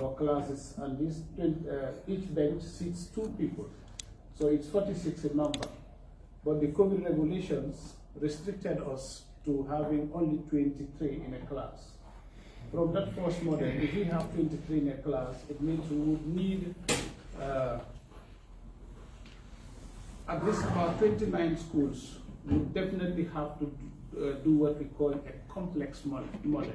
our classes, and each bench seats 2 people. So it's 46 in number. But the COVID regulations restricted us to having only 23 in a class. From that first model, if we have 23 in a class, it means we would need at least about 29 schools. We would definitely have to do what we call a complex model.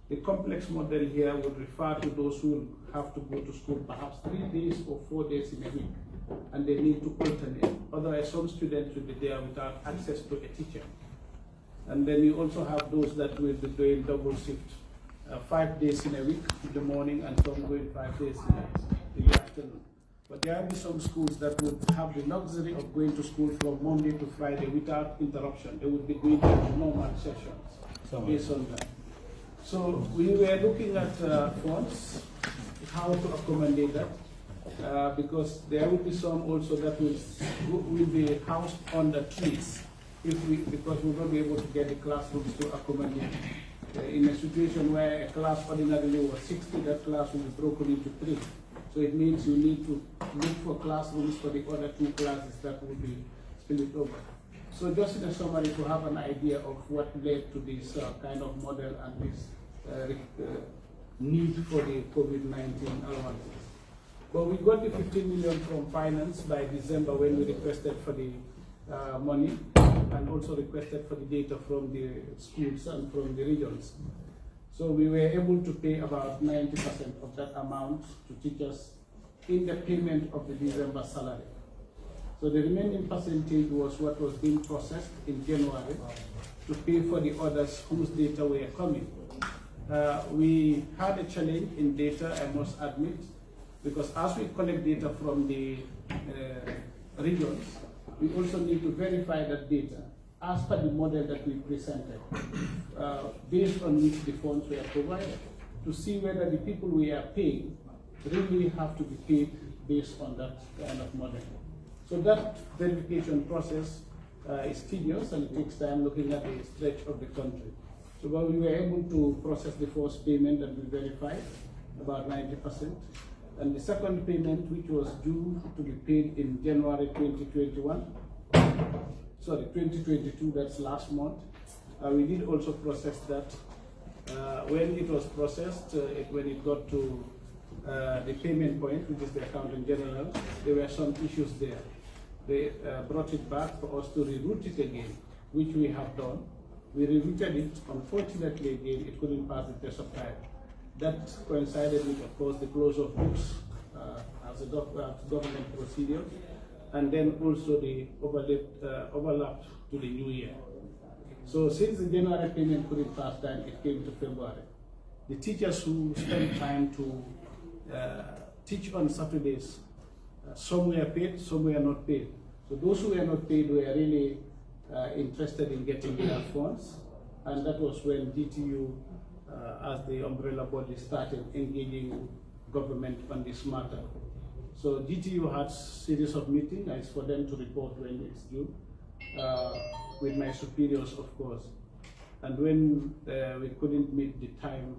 The complex model here would refer to those who have to go to school perhaps 3 days or 4 days in a week, and they need to alternate. Otherwise, some students will be there without access to a teacher. And then you also have those that will be doing double shift, 5 days in a week in the morning, and some going 5 days in the afternoon. But there will be some schools that would have the luxury of going to school from Monday to Friday without interruption. They would be going to normal sessions based on that. So we were looking at funds, how to accommodate that, because there will be some also that will be housed under trees, because we won't be able to get the classrooms to accommodate. In a situation where a class ordinarily was 60, that class will be broken into 3. So it means you need to look for classrooms for the other 2 classes that will be split over. So just in a summary, to have an idea of what led to this kind of model and this need for the COVID-19 allowances. But we got the 15 million from finance by December when we requested for the money, and also requested for the data from the schools and from the regions. So we were able to pay about 90% of that amount to teachers in the payment of the December salary. So the remaining percentage was what was being processed in January to pay for the others whose data were coming. We had a challenge in data, I must admit, because as we collect data from the regions, we also need to verify that data as per the model that we presented, based on which the funds were provided, to see whether the people we are paying really have to be paid based on that kind of model. So that verification process is tedious, and it takes time looking at the stretch of the country. So when we were able to process the first payment that we verified, about 90%, and the second payment, which was due to be paid in January 2022, that's last month, we did also process that. When it was processed, when it got to the payment point, which is the accountant general, there were some issues there. They brought it back for us to reroute it again, which we have done. We rerouted it. Unfortunately, again, it couldn't pass the test of time. That coincided with, of course, the close of books as a government procedure, and then also the overlap to the new year. So since the January payment couldn't pass time, it came to February. The teachers who spent time to teach on Saturdays, some were paid, some were not paid. So those who were not paid were really interested in getting their funds, and that was when DTU, as the umbrella body, started engaging government on this matter. So DTU had a series of meetings. It's for them to report when it's due, with my superiors, of course. And when we couldn't meet the time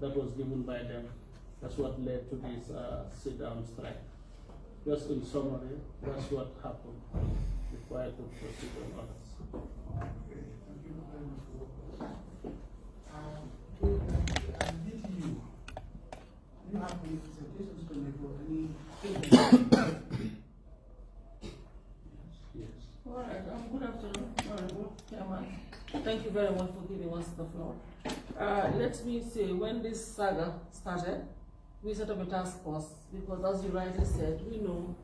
that was given by them, that's what led to this sit-down strike. Just in summary, that's what happened. Required to proceed on others. Okay, thank you very much for that. DTU, do you have any presentations to make or any? Yes. All right, good afternoon, Honorable Chairman. Thank you very much for giving us the floor. Let me say, when this saga started, we set up a task force because, as you rightly said, we know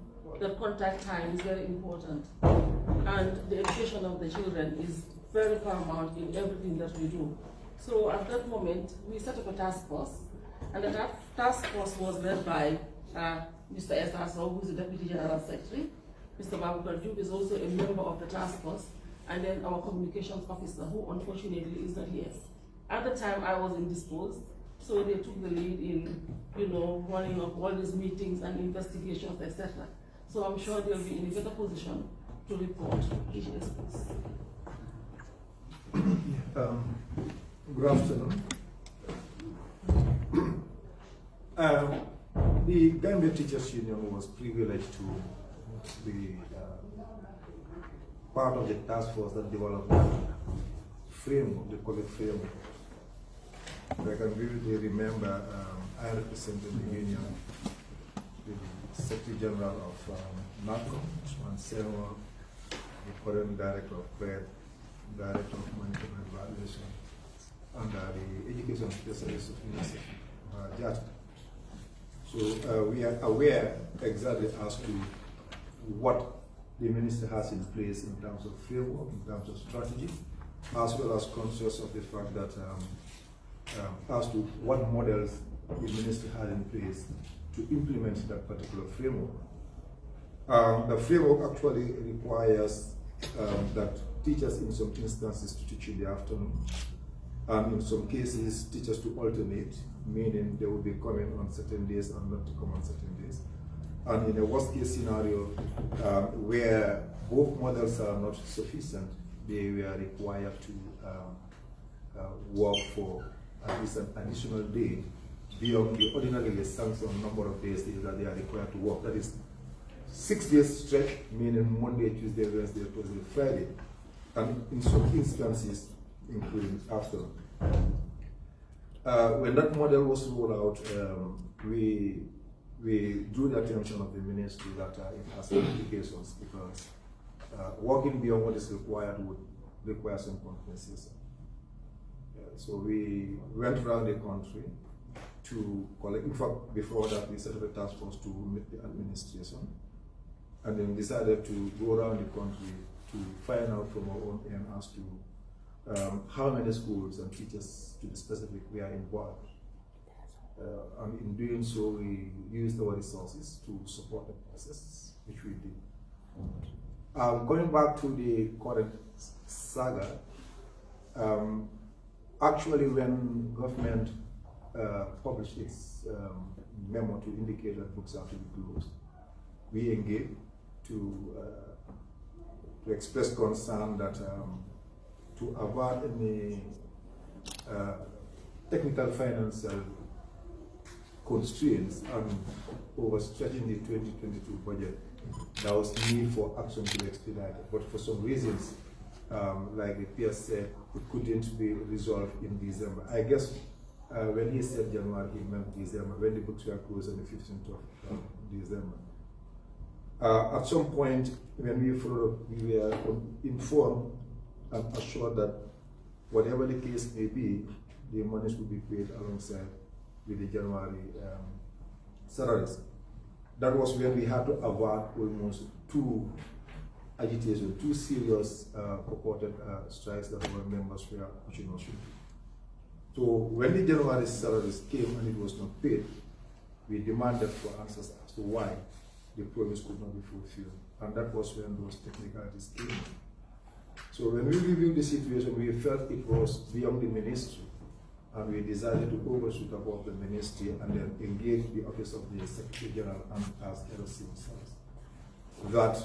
that contact time is very important, and the education of the children is very paramount in everything that we do. So at that moment, we set up a task force, and the task force was led by Mr. Esaso, who is the Deputy General Secretary. Mr. J is also a member of the task force, and then our communications officer, who unfortunately is not here. At the time, I was indisposed, so they took the lead in, running of all these meetings and investigations, etc. So I'm sure they'll be in a better position to report each instance. Good afternoon. The Gambia Teachers Union was privileged to be part of the task force that developed the framework, the college framework. I can vividly remember I represented the union with the Secretary General of NACO, and Senor, the current Director of Prayer, Director of Monitoring and Evaluation, and the Education Specialist of UNICEF, Judge. So we are aware exactly as to what the minister has in place in terms of framework, in terms of strategy, as well as conscious of the fact that as to what models the minister had in place to implement that particular framework. The framework actually requires that teachers in some instances to teach in the afternoon, and in some cases teachers to alternate, meaning they will be coming on certain days and not to come on certain days. And in a worst case scenario, where both models are not sufficient, they were required to work for at least an additional day beyond the ordinarily sanctioned number of days that they are required to work. That is 6 days stretch, meaning Monday, Tuesday, Wednesday, Thursday, Friday, and in some instances, including afternoon. When that model was rolled out, we drew the attention of the ministry that it has implications, because working beyond what is required would require some compensation. So we went around the country to collect. In fact, before that, we set up a task force to meet the administration, and then decided to go around the country to find out from our own end as to how many schools and teachers, to be specific, were involved. And in doing so, we used our resources to support the process, which we did. Going back to the current saga, actually when government published its memo to indicate that books have to be closed, we engaged to express concern that to avoid any technical financial constraints and overstretching the 2022 budget, there was need for action to be expedited. But for some reasons, like the peers said, it couldn't be resolved in December. I guess when he said January, he meant December, when the books were closed on the 15th of December. At some point, when we followed up, we were informed and assured that whatever the case may be, the monies will be paid alongside with the January salaries. That was when we had to avoid almost two serious purported strikes that our members were pushing us through. So when the January salaries came and it was not paid, we demanded for answers as to why the promise could not be fulfilled. And that was when those technicalities came. So when we reviewed the situation, we felt it was beyond the ministry, and we decided to overshoot above the ministry and then engage the office of the Secretary General and as head of civil service. That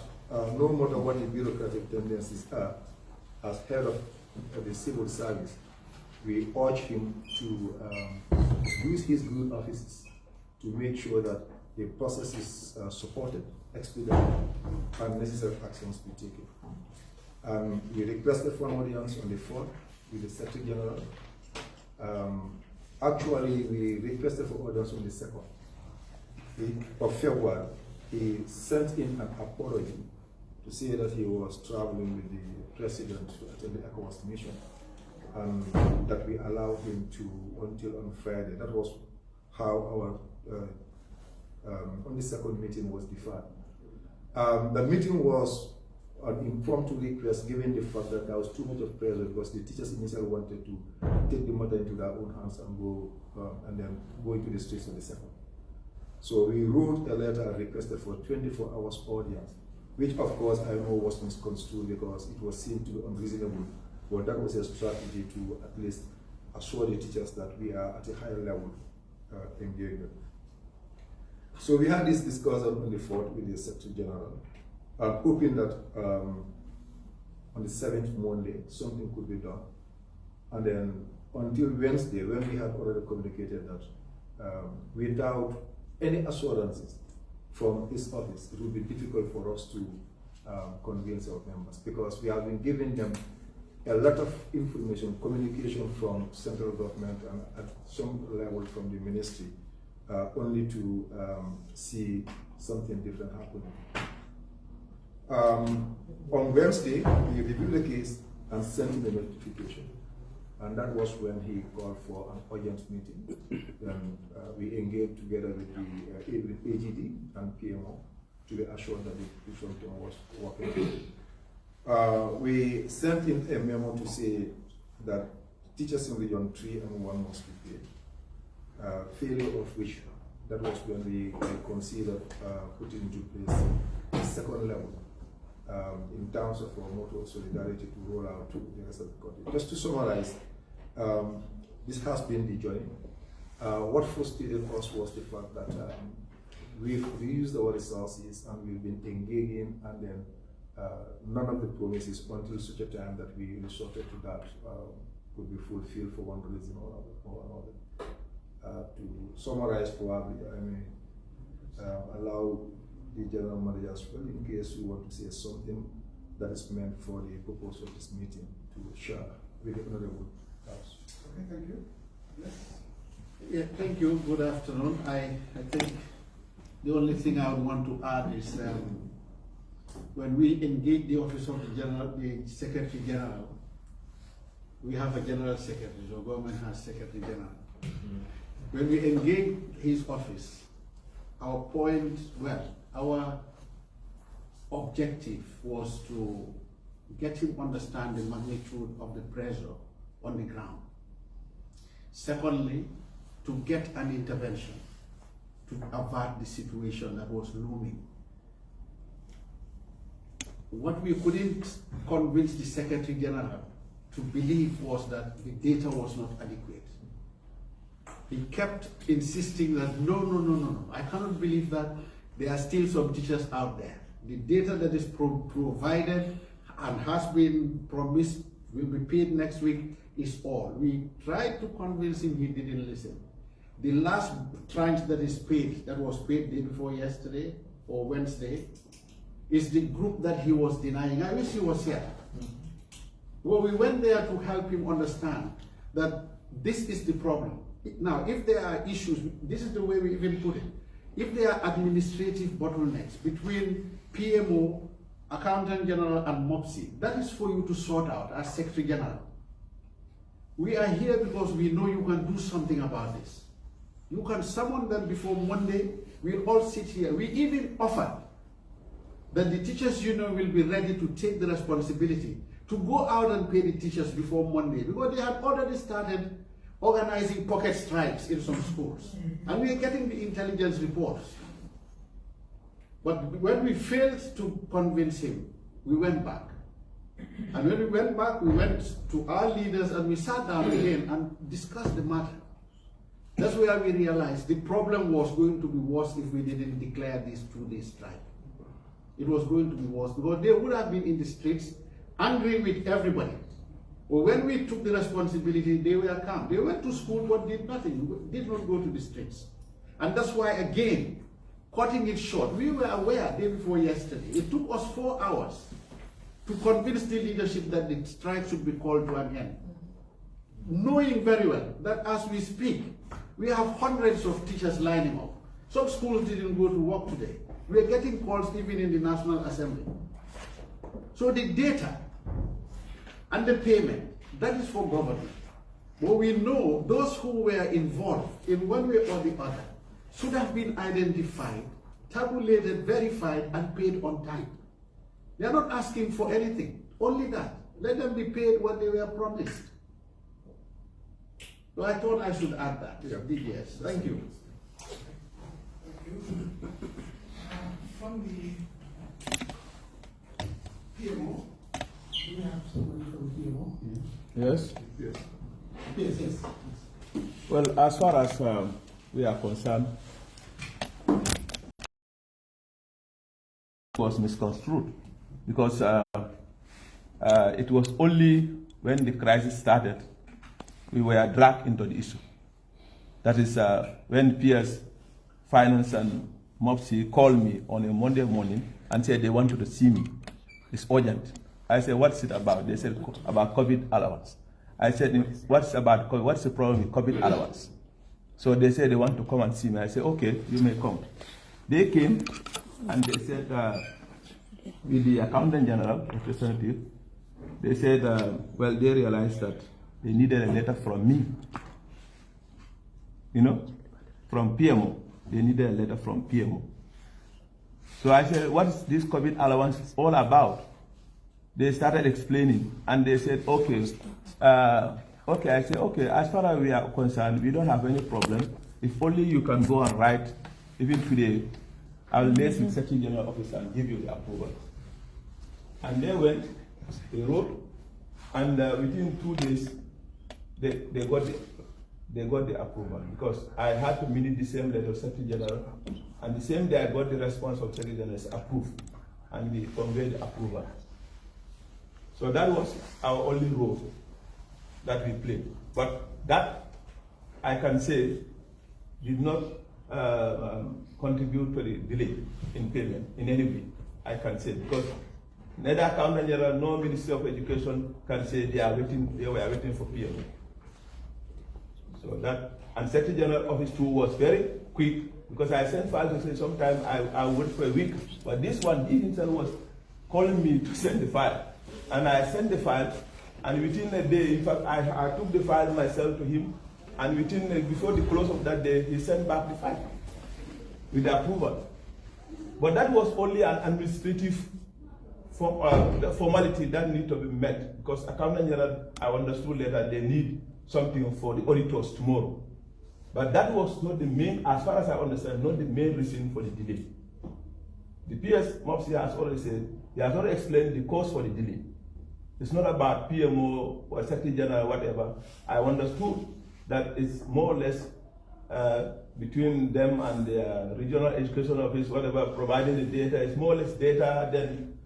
no matter what the bureaucratic tendencies are, as head of the civil service, we urge him to use his good offices to make sure that the process is supported, expedited, and necessary actions be taken. We requested for an audience on the 4th with the Secretary General. Actually, we requested for audience on the 2nd of February. He sent in an apology to say that he was traveling with the president to attend the ECOWAS mission, and that we allowed him to until on Friday. That was how our on the 2nd meeting was deferred. The meeting was an impromptu request, given the fact that there was too much of pressure, because the teachers initially wanted to take the matter into their own hands and go and then go into the streets on the 2nd. So we wrote a letter and requested for 24 hours audience, which of course I know was misconstrued because it was seen to be unreasonable. But that was a strategy to at least assure the teachers that we are at a higher level engagement. So we had this discussion on the 4th with the Secretary General, hoping that on the 7th Monday something could be done. And then until Wednesday, when we had already communicated that without any assurances from his office, it would be difficult for us to convince our members, because we have been giving them a lot of information, communication from central government and at some level from the ministry, only to see something different happening. On Wednesday, we reviewed the case and sent him a notification. And that was when he called for an urgent meeting. Then we engaged together with the with AGD and PMO to be assured that the something was working. We sent in a memo to say that teachers in Region 3 and 1 must be paid. Failure of which, that was when we considered putting into place a second level in terms of our motto of solidarity to roll out to the rest of the country. Just to summarize, this has been the journey. What frustrated us was the fact that we've used our resources and we've been engaging, and then none of the promises until such a time that we resorted to that could be fulfilled for one reason or another. To summarize, probably, I may allow the general manager as well, in case you want to say something that is meant for the purpose of this meeting, to share with the Honorable House. Okay, thank you. Yes. Yeah, thank you. Good afternoon. I think the only thing I would want to add is when we engage the office of the Secretary General, we have a General Secretary, so government has Secretary General. When we engage his office, our objective was to get him understand the magnitude of the pressure on the ground. Secondly, to get an intervention to avert the situation that was looming. What we couldn't convince the Secretary General to believe was that the data was not adequate. He kept insisting that no, I cannot believe that there are still some teachers out there. The data that is provided and has been promised will be paid next week is all. We tried to convince him, he didn't listen. The last tranche that is paid, that was paid day before yesterday or Wednesday, is the group that he was denying. I wish he was here. Well, we went there to help him understand that this is the problem. Now, if there are issues, this is the way we even put it. If there are administrative bottlenecks between PMO, Accountant General, and MOPSI, that is for you to sort out as Secretary General. We are here because we know you can do something about this. You can summon them before Monday. We'll all sit here. We even offered that the teachers union will be ready to take the responsibility to go out and pay the teachers before Monday, because they had already started organizing pocket strikes in some schools. And we are getting the intelligence reports. But when we failed to convince him, we went back. And when we went back, we went to our leaders and we sat down again and discussed the matter. That's where we realized the problem was going to be worse if we didn't declare this 2-day strike. It was going to be worse because they would have been in the streets angry with everybody. Well, when we took the responsibility, they were calm. They went to school but did nothing, did not go to the streets. And that's why, again, cutting it short, we were aware day before yesterday. It took us 4 hours to convince the leadership that the strike should be called to an end. Knowing very well that as we speak, we have hundreds of teachers lining up. Some schools didn't go to work today. We are getting calls even in the National Assembly. So the data and the payment, that is for government. But we know those who were involved in one way or the other should have been identified, tabulated, verified, and paid on time. They are not asking for anything, only that. Let them be paid what they were promised. So I thought I should add that. Yeah. Yes, thank you. Thank you. From the PMO, do we have somebody from PMO? Yes. Yes. Yes. Well, as far as we are concerned, it was misconstrued because it was only when the crisis started we were dragged into the issue. That is when PS Finance and MOPSI called me on a Monday morning and said they wanted to see me. It's urgent. I said, what's it about? They said, about COVID allowance. I said, what's the problem with COVID allowance? So they said they want to come and see me. I said, okay, you may come. They came and they said, with the Accountant General representative, they said, well, they realized that they needed a letter from me. You know, from PMO. They needed a letter from PMO. So I said, what is this COVID allowance all about? They started explaining, and they said, okay. Okay, I said, okay, as far as we are concerned, we don't have any problem. If only you can go and write, even today, I will liaise with Secretary General Office and give you the approval. And they went, they wrote, and within 2 days, they got the approval, because I had to minute the same letter of Secretary General, and the same day I got the response of Secretary General approved, and we conveyed the approval. So that was our only role that we played. But that, I can say, did not contribute to the delay in payment in any way, I can say, because neither Accountant General nor Ministry of Education can say they were waiting for PMO. So that, and Secretary General Office too was very quick, because I sent files to say sometimes I wait for a week, but this one, he himself was calling me to send the file. And I sent the file, and within a day, in fact, I took the file myself to him, and before the close of that day, he sent back the file with the approval. But that was only an administrative formality that needed to be met, because Accountant General, I understood later, they need something for the auditors tomorrow. But that was not the main, as far as I understand, not the main reason for the delay. The PS MOPSI has already said, he has already explained the cause for the delay. It's not about PMO or Secretary General or whatever. I understood that it's more or less between them and the regional education office, whatever, providing the data. It's more or less data than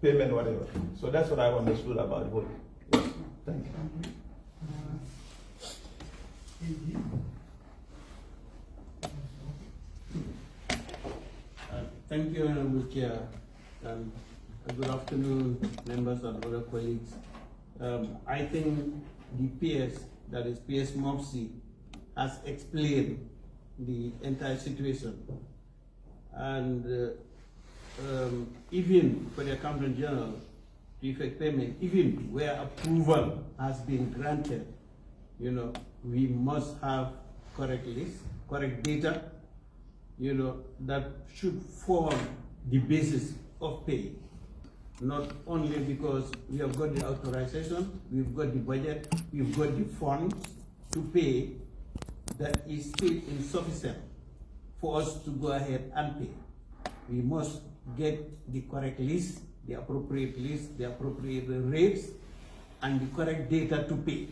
payment, whatever. So that's what I understood about the whole. Yes. Thank you. Thank you, Honorable Chair. Good afternoon, members and other colleagues. I think the PS, that is PS MOPSI, has explained the entire situation. And even for the Accountant General to effect payment, even where approval has been granted, you know, we must have correct list, correct data, you know, that should form the basis of pay. Not only because we have got the authorization, we've got the budget, we've got the funds to pay, that is still insufficient for us to go ahead and pay. We must get the correct list, the appropriate rates, and the correct data to pay.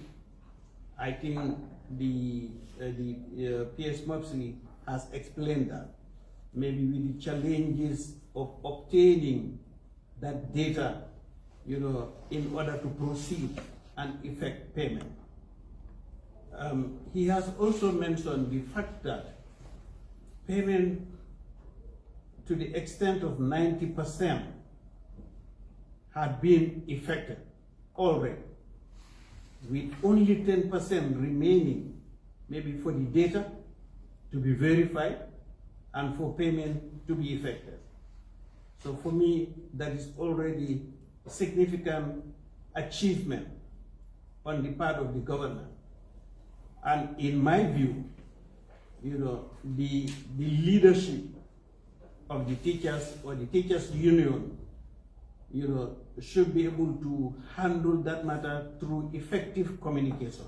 I think the PS MOPSI has explained that. Maybe with the challenges of obtaining that data, you know, in order to proceed and effect payment. He has also mentioned the fact that payment to the extent of 90% had been effected already, with only 10% remaining, maybe for the data to be verified and for payment to be effected. So for me, that is already a significant achievement on the part of the government. And in my view, you know, the leadership of the teachers or the teachers union, you know, should be able to handle that matter through effective communication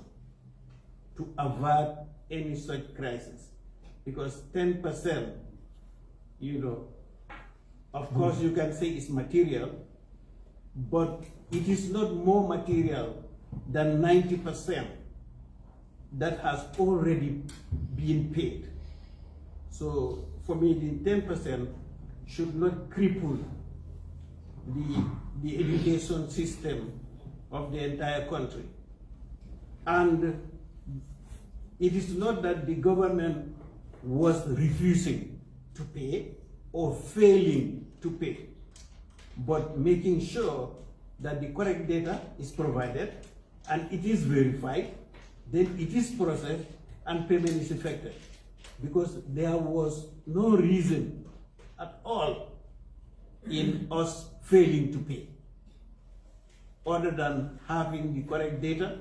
to avert any such crisis. Because 10%, you know, of course you can say it's material, but it is not more material than 90% that has already been paid. So for me, the 10% should not cripple the education system of the entire country. And it is not that the government was refusing to pay or failing to pay, but making sure that the correct data is provided and it is verified, then it is processed and payment is effected. Because there was no reason at all in us failing to pay, other than having the correct data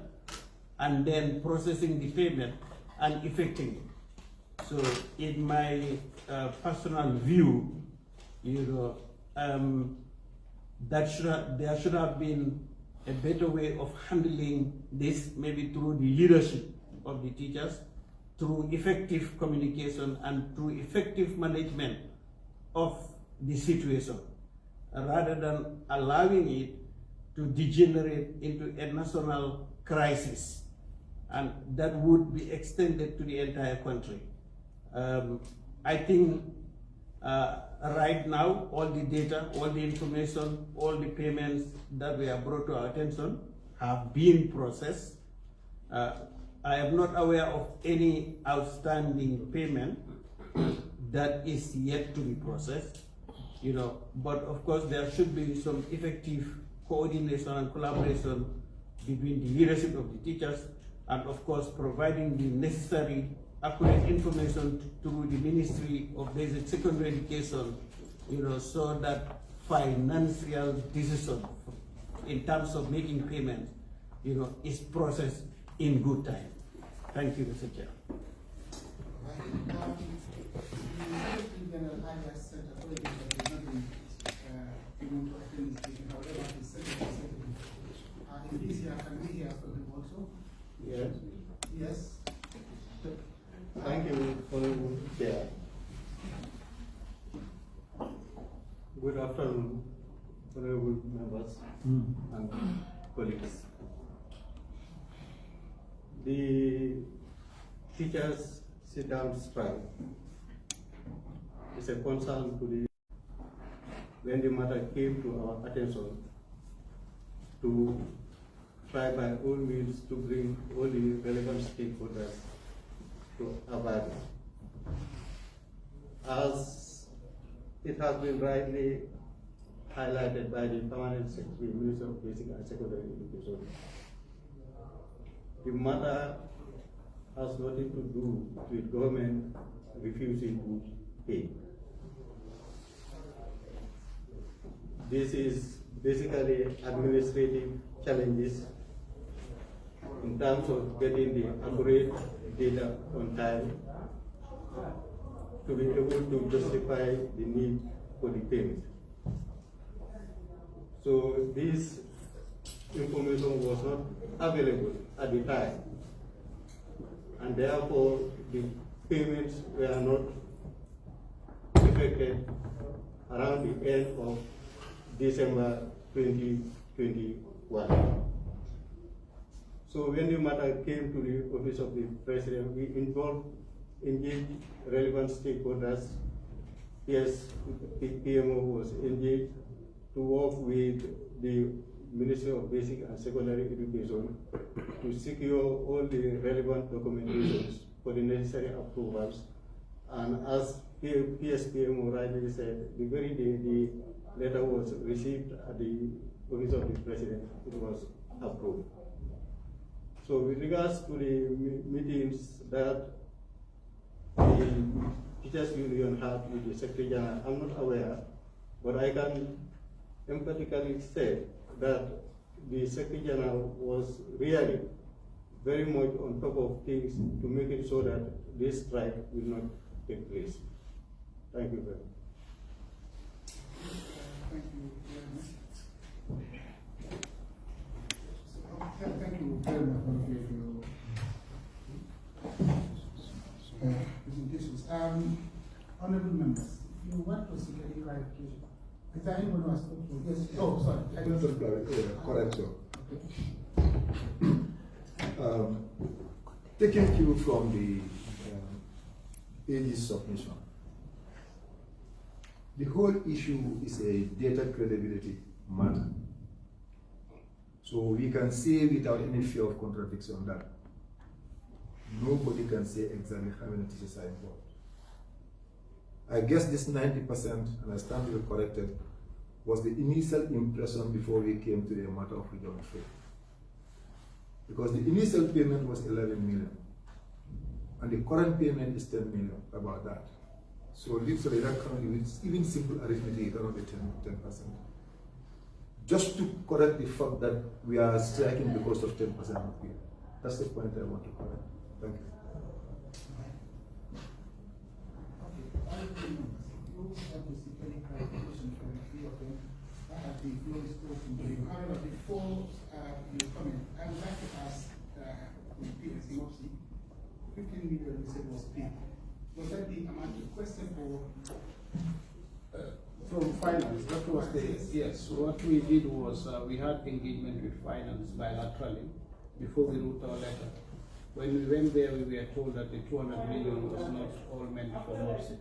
and then processing the payment and effecting it. So in my personal view, there should have been a better way of handling this, maybe through the leadership of the teachers, through effective communication and through effective management of the situation, rather than allowing it to degenerate into a national crisis, and that would be extended to the entire country. I think right now, all the data, all the information, all the payments that were brought to our attention have been processed. I am not aware of any outstanding payment that is yet to be processed, but of course there should be some effective coordination and collaboration between the leadership of the teachers, and of course providing the necessary accurate information through the Ministry of Basic Secondary Education, so that financial decision in terms of making payments, is processed in good time. Thank you, Mr. Chair. Yes. Yes. Thank you, Honorable Chair. Good afternoon, honorable members and colleagues. The teachers sit-down strike is a concern to the when the matter came to our attention to try by all means to bring all the relevant stakeholders to avoid. As it has been rightly highlighted by the Permanent Secretary, Minister of Basic and Secondary Education, the matter has nothing to do with government refusing to pay. This is basically administrative challenges in terms of getting the accurate data on time to be able to justify the need for the payment. So this information was not available at the time, and therefore the payments were not effected around the end of December 2021. So when the matter came to the Office of the President, we engaged relevant stakeholders. Yes, the PMO was engaged to work with the Ministry of Basic and Secondary Education to secure all the relevant documentations for the necessary approvals. And as PSPMO rightly said, the very day the letter was received at the Office of the President, it was approved. So with regards to the meetings that the Teachers Union had with the Secretary General, I'm not aware, but I can emphatically say that the Secretary General was really very much on top of things to make it so that this strike will not take place. Thank you very much. Thank you very much. Thank you very much for your presentations. Honorable members, if you want to seek any clarification, is there anyone who has spoken to? Yes. Oh, sorry. Correction. Taking cue from the AG's submission, the whole issue is a data credibility matter. So we can say without any fear of contradiction that nobody can say exactly how many teachers are involved. I guess this 90%, and I stand to be corrected, was the initial impression before we came to the matter of freedom of faith. Because the initial payment was 11 million, and the current payment is 10 million, about that. So literally that currently, with even simple arithmetic, cannot be 10%. Just to correct the fact that we are striking because of 10% of people. That's the point I want to correct. Thank you. Before you comment, I would like to ask P.S. Mopsy, 15 million you said was paid. Was that the amount requested for? From finance, that was the, yes, what we did was we had engagement with finance bilaterally before we wrote our letter. When we went there, we were told that the 200 million was not all meant for Morsi,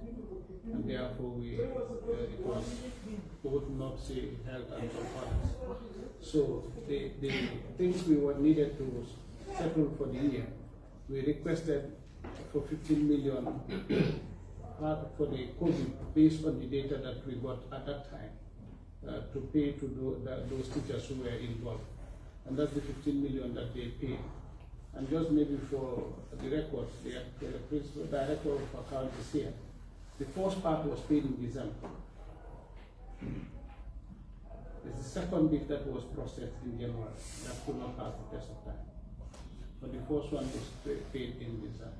and therefore it was both Morsi, Health, and some others. So the things we needed to settle for the year, we requested for 15 million for the COVID based on the data that we got at that time to pay to those teachers who were involved. And that's the 15 million that they paid. And just maybe for the record, the principal director of account is here. The first part was paid in December. It's the second bit that was processed in January. That could not pass the test of time. But the first one was paid in December.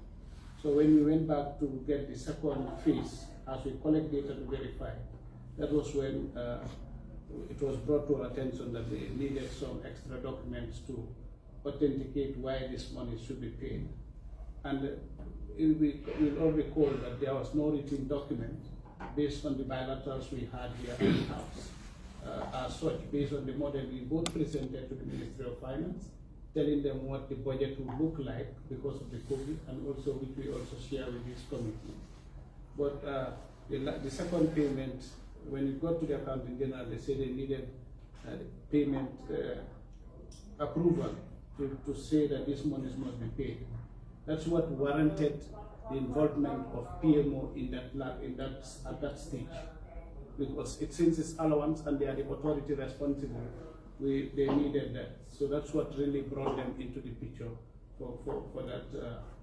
So when we went back to get the second phase, as we collect data to verify, that was when it was brought to our attention that they needed some extra documents to authenticate why this money should be paid. And we'll all recall that there was no written document based on the bilaterals we had here in the House. As such, based on the model we both presented to the Ministry of Finance, telling them what the budget would look like because of the COVID, and also which we also share with this committee. But the second payment, when it got to the accounting general, they said they needed payment approval to say that this money must be paid. That's what warranted the involvement of PMO at that stage, because since it's allowance and they are the authority responsible, they needed that. So that's what really brought them into the picture for that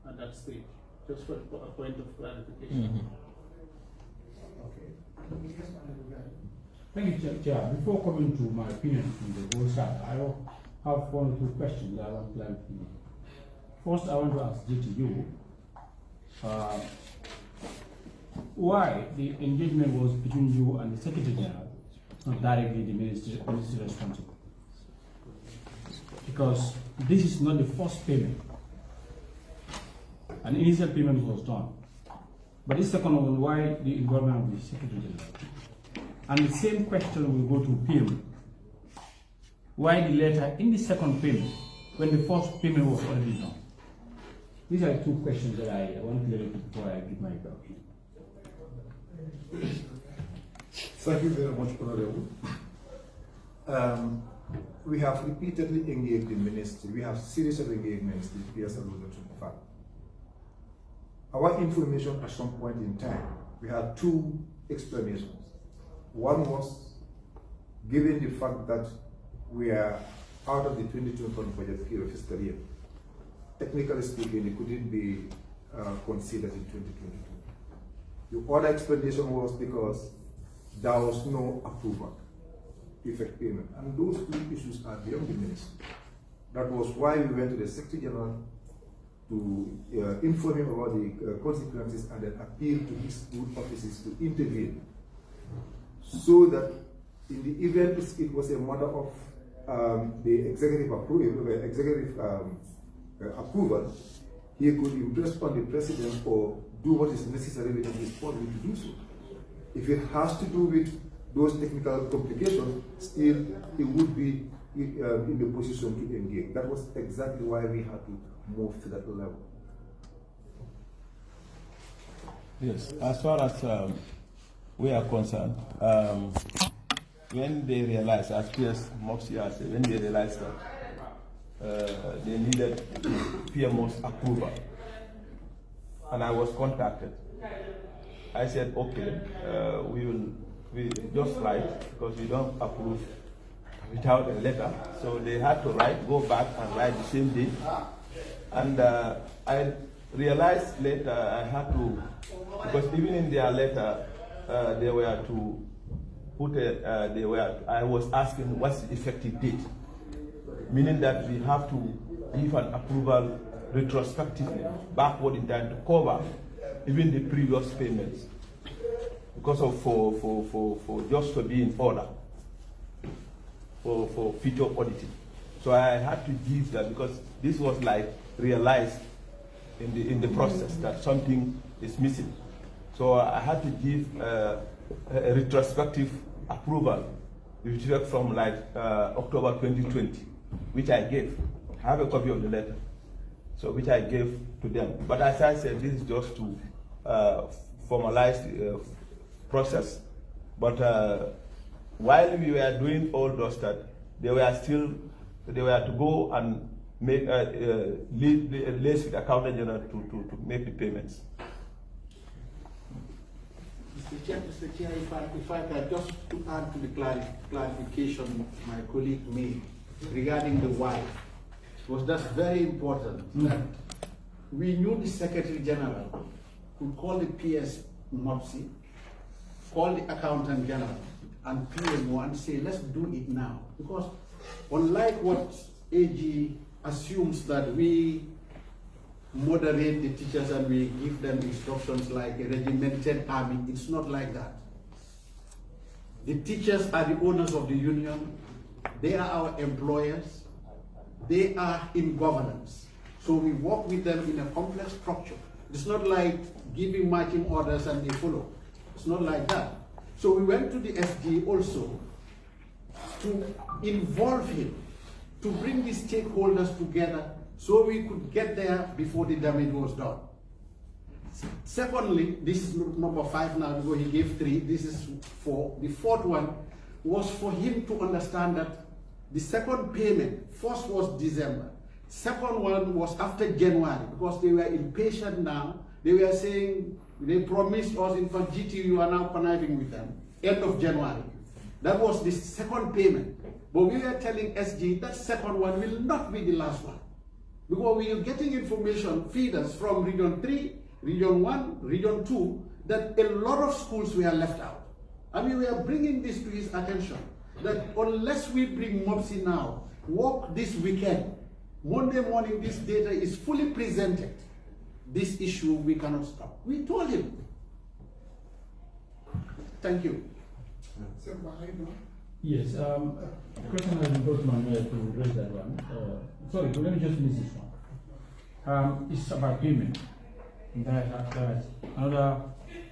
at that stage. Just for a point of clarification. Okay. Thank you, Chair. Before coming to my opinion on the whole side, I have one or two questions that I want clarification. First, I want to ask GTU why the engagement was between you and the Secretary General, not directly the ministry responsible. Because this is not the first payment. An initial payment was done. But the second one, why the involvement of the Secretary General? And the same question will go to PM. Why the letter in the second payment when the first payment was already done? These are two questions that I want to clarify before I give my opinion. Thank you very much, Honorable. We have repeatedly engaged the ministry. We have series of engagements with PS alluded to the fact. Our information at some point in time, we had two explanations. One was, given the fact that we are out of the 2021 budget period fiscal year, technically speaking, it couldn't be considered in 2022. The other explanation was because there was no approval, effect payment, and those two issues are beyond the ministry. That was why we went to the Secretary General to inform him about the consequences and then appeal to his good offices to intervene, so that in the event it was a matter of the executive approval, he could impress on the president or do what is necessary within his power to do so. If it has to do with those technical complications, still it would be in the position to engage. That was exactly why we had to move to that level. Yes, as far as we are concerned, when they realized, as PS Moxia said, when they realized that they needed PMO's approval and I was contacted. I said, okay, we just write, because we don't approve without a letter. So they had to go back and write the same day. And I realized later I had to, because even in their letter, they were to put I was asking what's the effective date, meaning that we have to give an approval retrospectively, backward in time, to cover even the previous payments, because of just to be in order for future auditing. So I had to give that, because this was like realized in the process that something is missing. So I had to give a retrospective approval with effect from October 2020, which I gave. I have a copy of the letter, so which I gave to them. But as I said, this is just to formalize the process. But while we were doing all those that, they were to go and make liaise with the accountant general to make the payments. Mr. Chair, if I can just to add to the clarification my colleague made regarding the why, because that's very important. We knew the Secretary General could call the PS MOPSI, call the Accountant General and PMO and say, let's do it now. Because unlike what AG assumes that we moderate the teachers and we give them instructions like a regimented army, it's not like that. The teachers are the owners of the union. They are our employers. They are in governance. So we work with them in a complex structure. It's not like giving marching orders and they follow. It's not like that. So we went to the SG also to involve him, to bring the stakeholders together so we could get there before the damage was done. Secondly, this is number 5 now, because he gave 3, this is 4. The 4th one was for him to understand that the second payment, first was December, second one was after January, because they were impatient now. They were saying, they promised us, in fact, GTU, you are now conniving with them, end of January. That was the second payment. But we were telling SG that second one will not be the last one, because we are getting information, feeders from Region 3, Region 1, Region 2, that a lot of schools were left out. And we were bringing this to his attention, that unless we bring MOPSI now, work this weekend, Monday morning this data is fully presented, this issue we cannot stop. We told him. Thank you. Yes, the question has been brought to my mind to raise that one. Sorry, let me just finish this one. It's about payment. There's another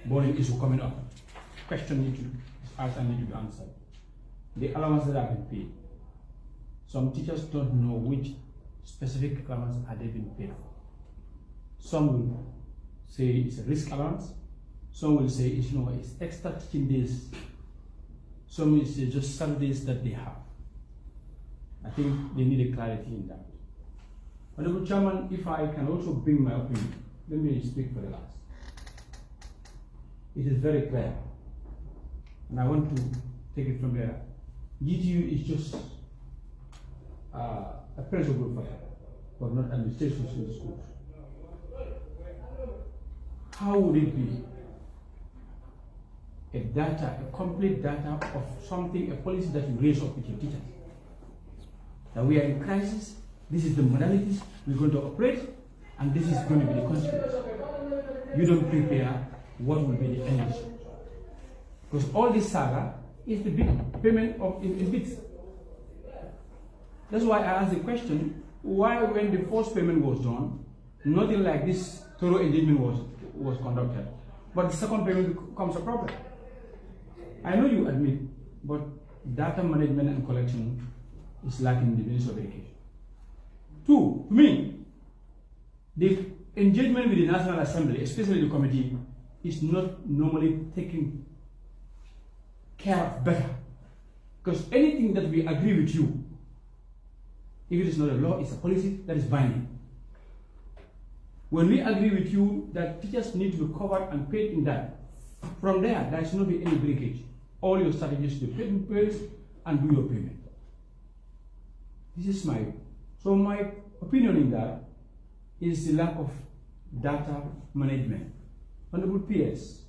burning issue coming up. Question need to be asked and need to be answered. The allowances that have been paid. Some teachers don't know which specific allowance are they being paid for. Some will say it's a risk allowance. Some will say it's extra teaching days. Some will say just Saturdays that they have. I think they need a clarity in that. Honorable Chairman, if I can also bring my opinion, let me speak for the last. It is very clear, and I want to take it from there. GTU is just a principal factor, but not administration in the schools. How would it be a complete data of something, a policy that you raise up with your teachers? That we are in crisis, this is the modalities we're going to operate, and this is going to be the consequence. You don't prepare what will be the end result. Because all this saga is the big payment in bits. That's why I asked the question, why when the first payment was done, nothing like this thorough engagement was conducted, but the second payment becomes a problem. I know you admit, but data management and collection is lacking in the Ministry of Education. 2, to me, the engagement with the National Assembly, especially the committee, is not normally taken care of better. Because anything that we agree with you, if it is not a law, it's a policy that is binding. When we agree with you that teachers need to be covered and paid in that, from there should not be any breakage. All your strategies to pay in place and do your payment. This is my opinion in that is the lack of data management. Honorable PS,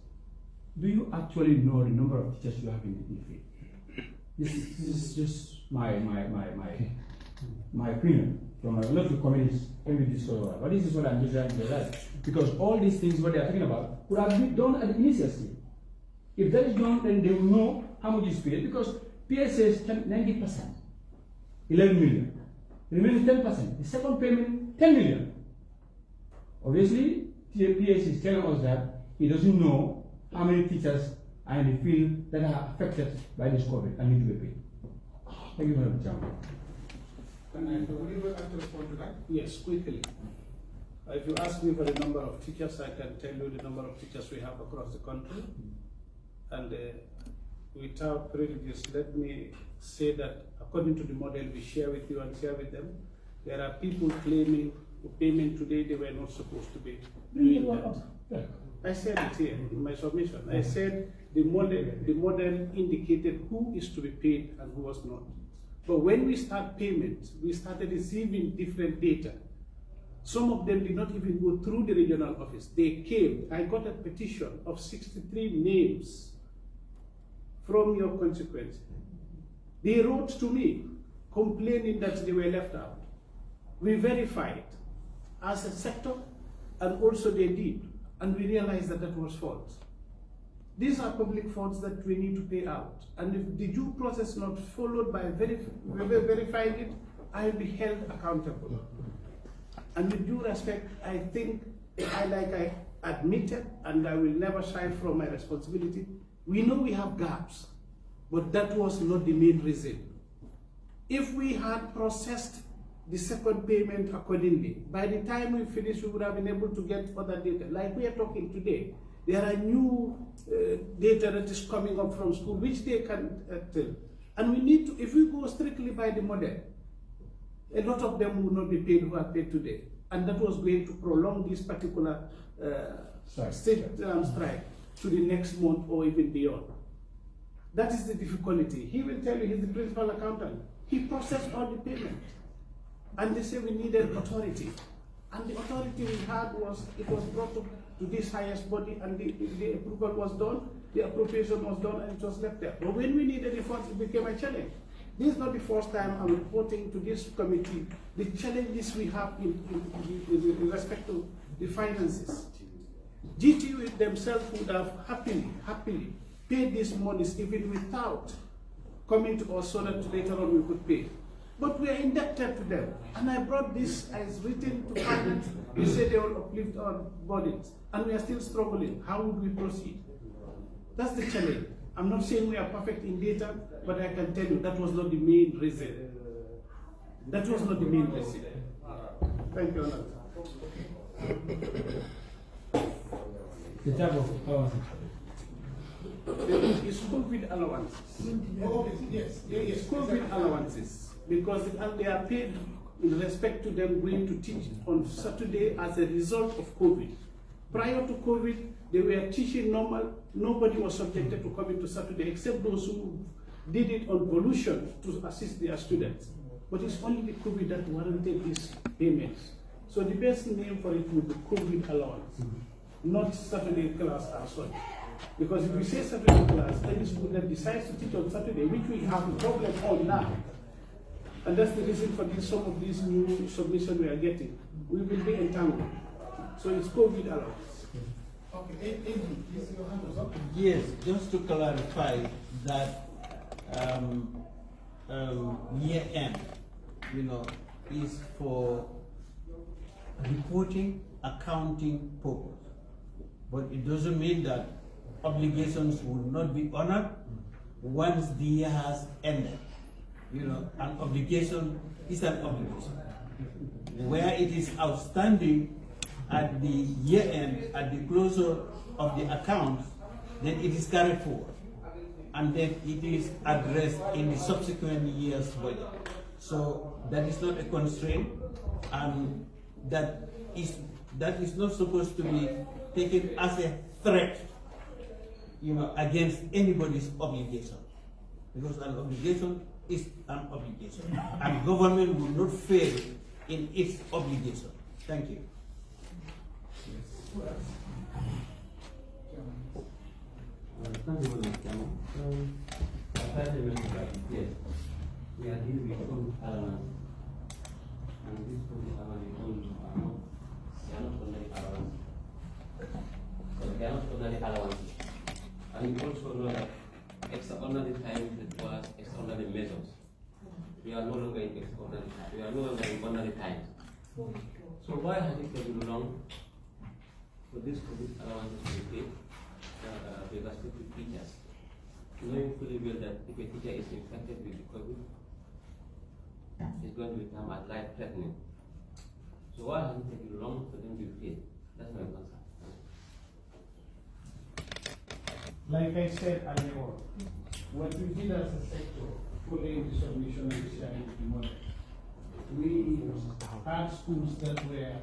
do you actually know the number of teachers you have in the field? This is just my opinion from a lot of committees can be discovered. But this is what I'm just trying to realize. Because all these things what they are talking about could have been done at the initial stage. If that is done, then they will know how much is paid. Because PS says 90%, 11 million. The remaining 10%, the second payment, 10 million. Obviously, PS is telling us that he doesn't know how many teachers are in the field that are affected by this COVID and need to be paid. Thank you very much, Chairman. Would you like to respond to that? Yes, quickly. If you ask me for the number of teachers, I can tell you the number of teachers we have across the country. And without prejudice, let me say that according to the model we share with you and share with them, there are people claiming payment today they were not supposed to be doing that. I said it here in my submission. I said the model indicated who is to be paid and who was not. But when we start payments, we started receiving different data. Some of them did not even go through the regional office. They came. I got a petition of 63 names from your constituency. They wrote to me complaining that they were left out. We verified as a sector, and also they did, and we realized that that was false. These are public funds that we need to pay out, and if the due process not followed by verifying it, I will be held accountable. And with due respect, I think, I admitted, and I will never shy from my responsibility, we know we have gaps, but that was not the main reason. If we had processed the second payment accordingly, by the time we finish, we would have been able to get further data. Like we are talking today, there are new data that is coming up from school, which they can tell. And we need to, if we go strictly by the model, a lot of them will not be paid who are paid today. And that was going to prolong this particular strike to the next month or even beyond. That is the difficulty. He will tell you he's the principal accountant. He processed all the payment. And they say we needed authority. And the authority we had was, it was brought to this highest body, and the approval was done, the appropriation was done, and it was left there. But when we needed the funds, it became a challenge. This is not the first time I'm reporting to this committee the challenges we have in respect to the finances. GTU themselves would have happily paid these monies even without coming to us so that later on we could pay. But we are indebted to them. And I brought this as written to finance. You say they will uplift our bodies. And we are still struggling. How would we proceed? That's the challenge. I'm not saying we are perfect in data, but I can tell you that was not the main reason. That was not the main reason. Thank you, Honor. The type of It's COVID allowances. Oh, yes. It's COVID allowances. Because they are paid in respect to them going to teach on Saturday as a result of COVID. Prior to COVID, they were teaching normal. Nobody was subjected to coming to Saturday except those who did it on pollution to assist their students. But it's only the COVID that warranted these payments. So the best name for it would be COVID allowance, not Saturday class as such. Because if we say Saturday class, any school that decides to teach on Saturday, which we have a problem on now, and that's the reason for some of these new submissions we are getting, we will be entangled. So it's COVID allowance. Okay, please, your hand was up. Yes, just to clarify that year end, is for reporting, accounting purpose. But it doesn't mean that obligations will not be honored once the year has ended. An obligation is an obligation. Where it is outstanding at the year end, at the closure of the accounts, then it is carried forward. And then it is addressed in the subsequent year's budget. So that is not a constraint, and that is that is not supposed to be taken as a threat, against anybody's obligation. Because an obligation is an obligation, and government will not fail in its obligation. Thank you. Thank you very much, Chairman. Yes, we are dealing with own allowance, and this police allowance they are not ordinary allowance. So they are not ordinary allowances. And you also know that extraordinary times requires extraordinary measures. We are no longer in extraordinary times. We are no longer in ordinary times. So why has it taken long for this COVID allowances to be paid with respect to teachers? Knowing fully well that if a teacher is infected with the COVID, it's going to become a life-threatening. So why has it taken long for them to be paid? That's my concern. Like I said earlier on, what we did as a sector, following the submission and sharing the model, we had schools that were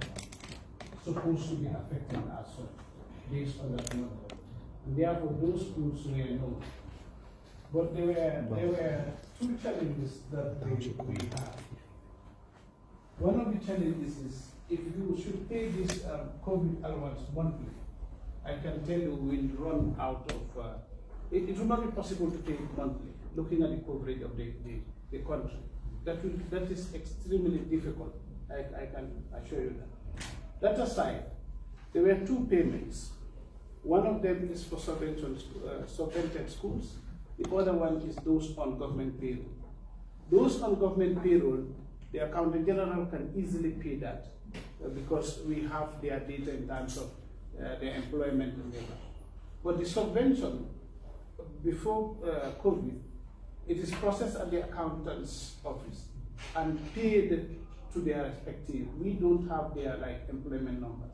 supposed to be affected as such, based on that model. And therefore, those schools were known. But there were two challenges that we had. One of the challenges is, if you should pay this COVID allowance monthly, I can tell you we'll run out of, it will not be possible to pay it monthly, looking at the coverage of the country. That is extremely difficult, I can assure you that. That aside, there were two payments. One of them is for subvented schools. The other one is those on government payroll. Those on government payroll, the Accountant General can easily pay that because we have their data in terms of their employment and labor. But the subvention, before COVID, it is processed at the accountant's office and paid to their respective. We don't have their employment numbers,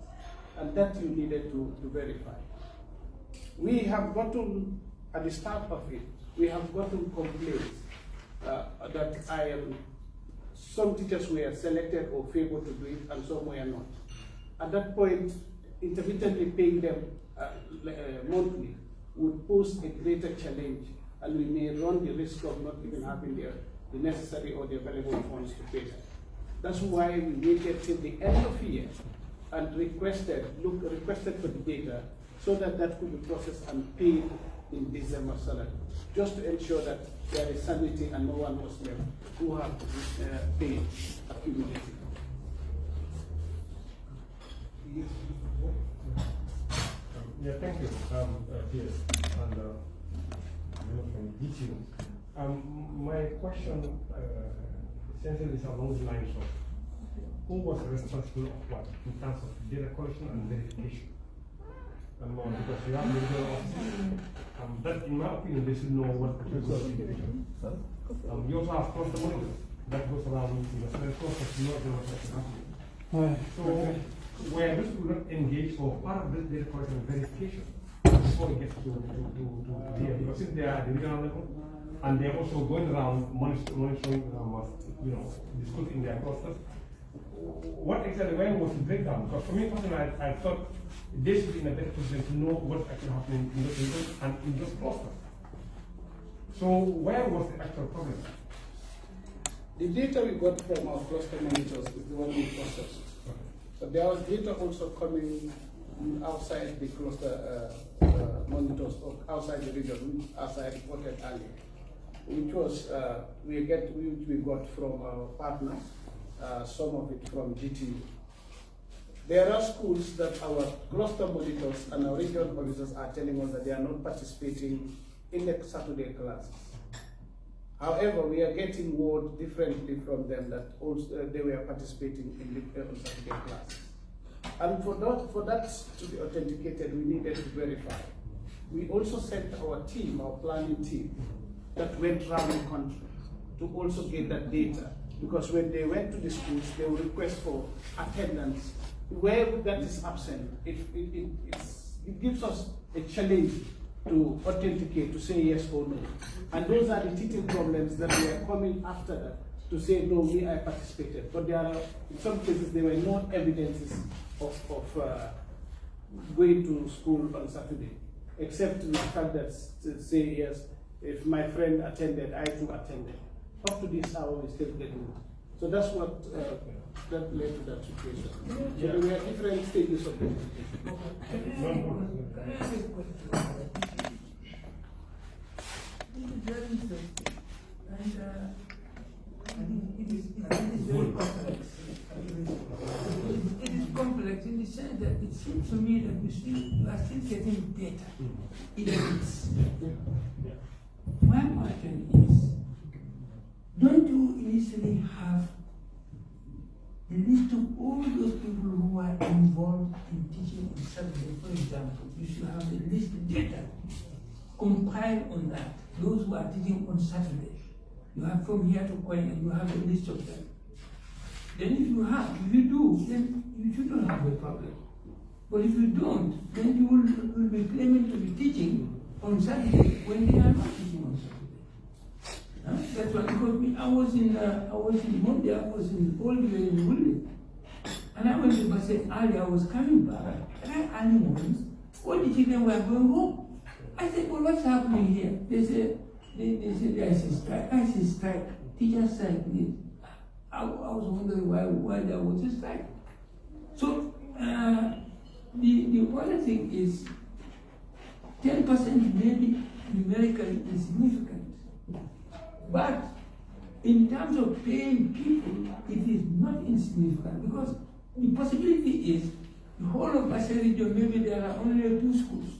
and that you needed to verify. We have gotten, at the start of it, we have gotten complaints that some teachers were selected or favored to do it and some were not. At that point, intermittently paying them monthly would pose a greater challenge, and we may run the risk of not even having the necessary or the available funds to pay them. That's why we waited till the end of the year and requested for the data so that could be processed and paid in December salary, just to ensure that there is sanity and no one was left who have paid accumulated. Yeah, thank you, Pierce, and from DTU. My question essentially is along the lines of who was responsible of what in terms of data collection and verification? Because you have the regional offices, that in my opinion they should know what the individual. You also have cluster monitors that goes around the clusters, you know what's happening. So where this will not engage or part of this data collection and verification before it gets to here, because if they are at the regional level and they're also going around monitoring the schools in their clusters, what exactly, when was the breakdown? Because for me personally, I thought they should be in a better position to know what's actually happening in those regions and in those clusters. So where was the actual problem? The data we got from our cluster monitors is the one we processed. But there was data also coming outside the cluster monitors, or outside the region, as I reported earlier, which was which we got from our partners, some of it from GTU. There are schools that our cluster monitors and our regional monitors are telling us that they are not participating in the Saturday classes. However, we are getting word differently from them that also they were participating in the Saturday classes. And for that to be authenticated, we needed to verify. We also sent our team, our planning team, that went around the country to also get that data. Because when they went to the schools, they would request for attendance. Where that is absent, it gives us a challenge to authenticate, to say yes or no. And those are the teething problems that we are coming after that to say, no, me, I participated. But there are, in some cases, there were no evidences of going to school on Saturday, except the fact that, say, yes, if my friend attended, I too attended. Up to this hour, we still getting it. So that's what that led to that situation. So there were different stages of education. It is very complex. It is complex in the sense that it seems to me that you are still getting data. It is. My question is, don't you initially have the list of all those people who are involved in teaching on Saturday, for example? You should have the list of data compiled on that. Those who are teaching on Saturday. You have from here to Kwai, and you have a list of them. Then if you do, then you shouldn't have a problem. But if you don't, then you will be claiming to be teaching on Saturday when they are not teaching on Saturday. That's why, because me, I was in Monday, I was all the way in Woodley. And I went to Bassett early, I was coming back, and I early mornings, all the children were going home. I said, well, what's happening here? They said there is a strike. I said, strike, teacher strike. I was wondering why there was a strike. So the other thing is 10% maybe numerically insignificant. But in terms of paying people, it is not insignificant because the possibility is the whole of Basse region, maybe there are only 2 schools.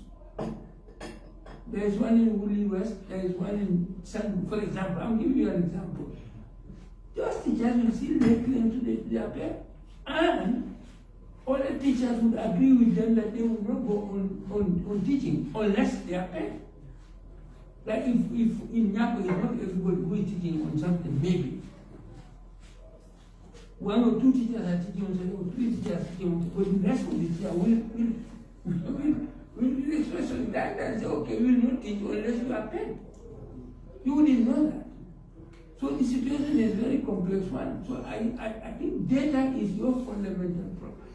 There is one in Woodley West, there is one in San, for example. I'll give you an example. Those teachers will still lay claim to their pay, and other teachers would agree with them that they will not go on teaching unless they are paid. Like if in Nyako is not everybody who is teaching on something, maybe. 1 or 2 teachers are teaching on something, or 3 teachers are teaching on something, but the rest of the teachers will express that and say, okay, we will not teach you unless you are paid. You wouldn't know that. So the situation is a very complex one. So I think data is your fundamental problem.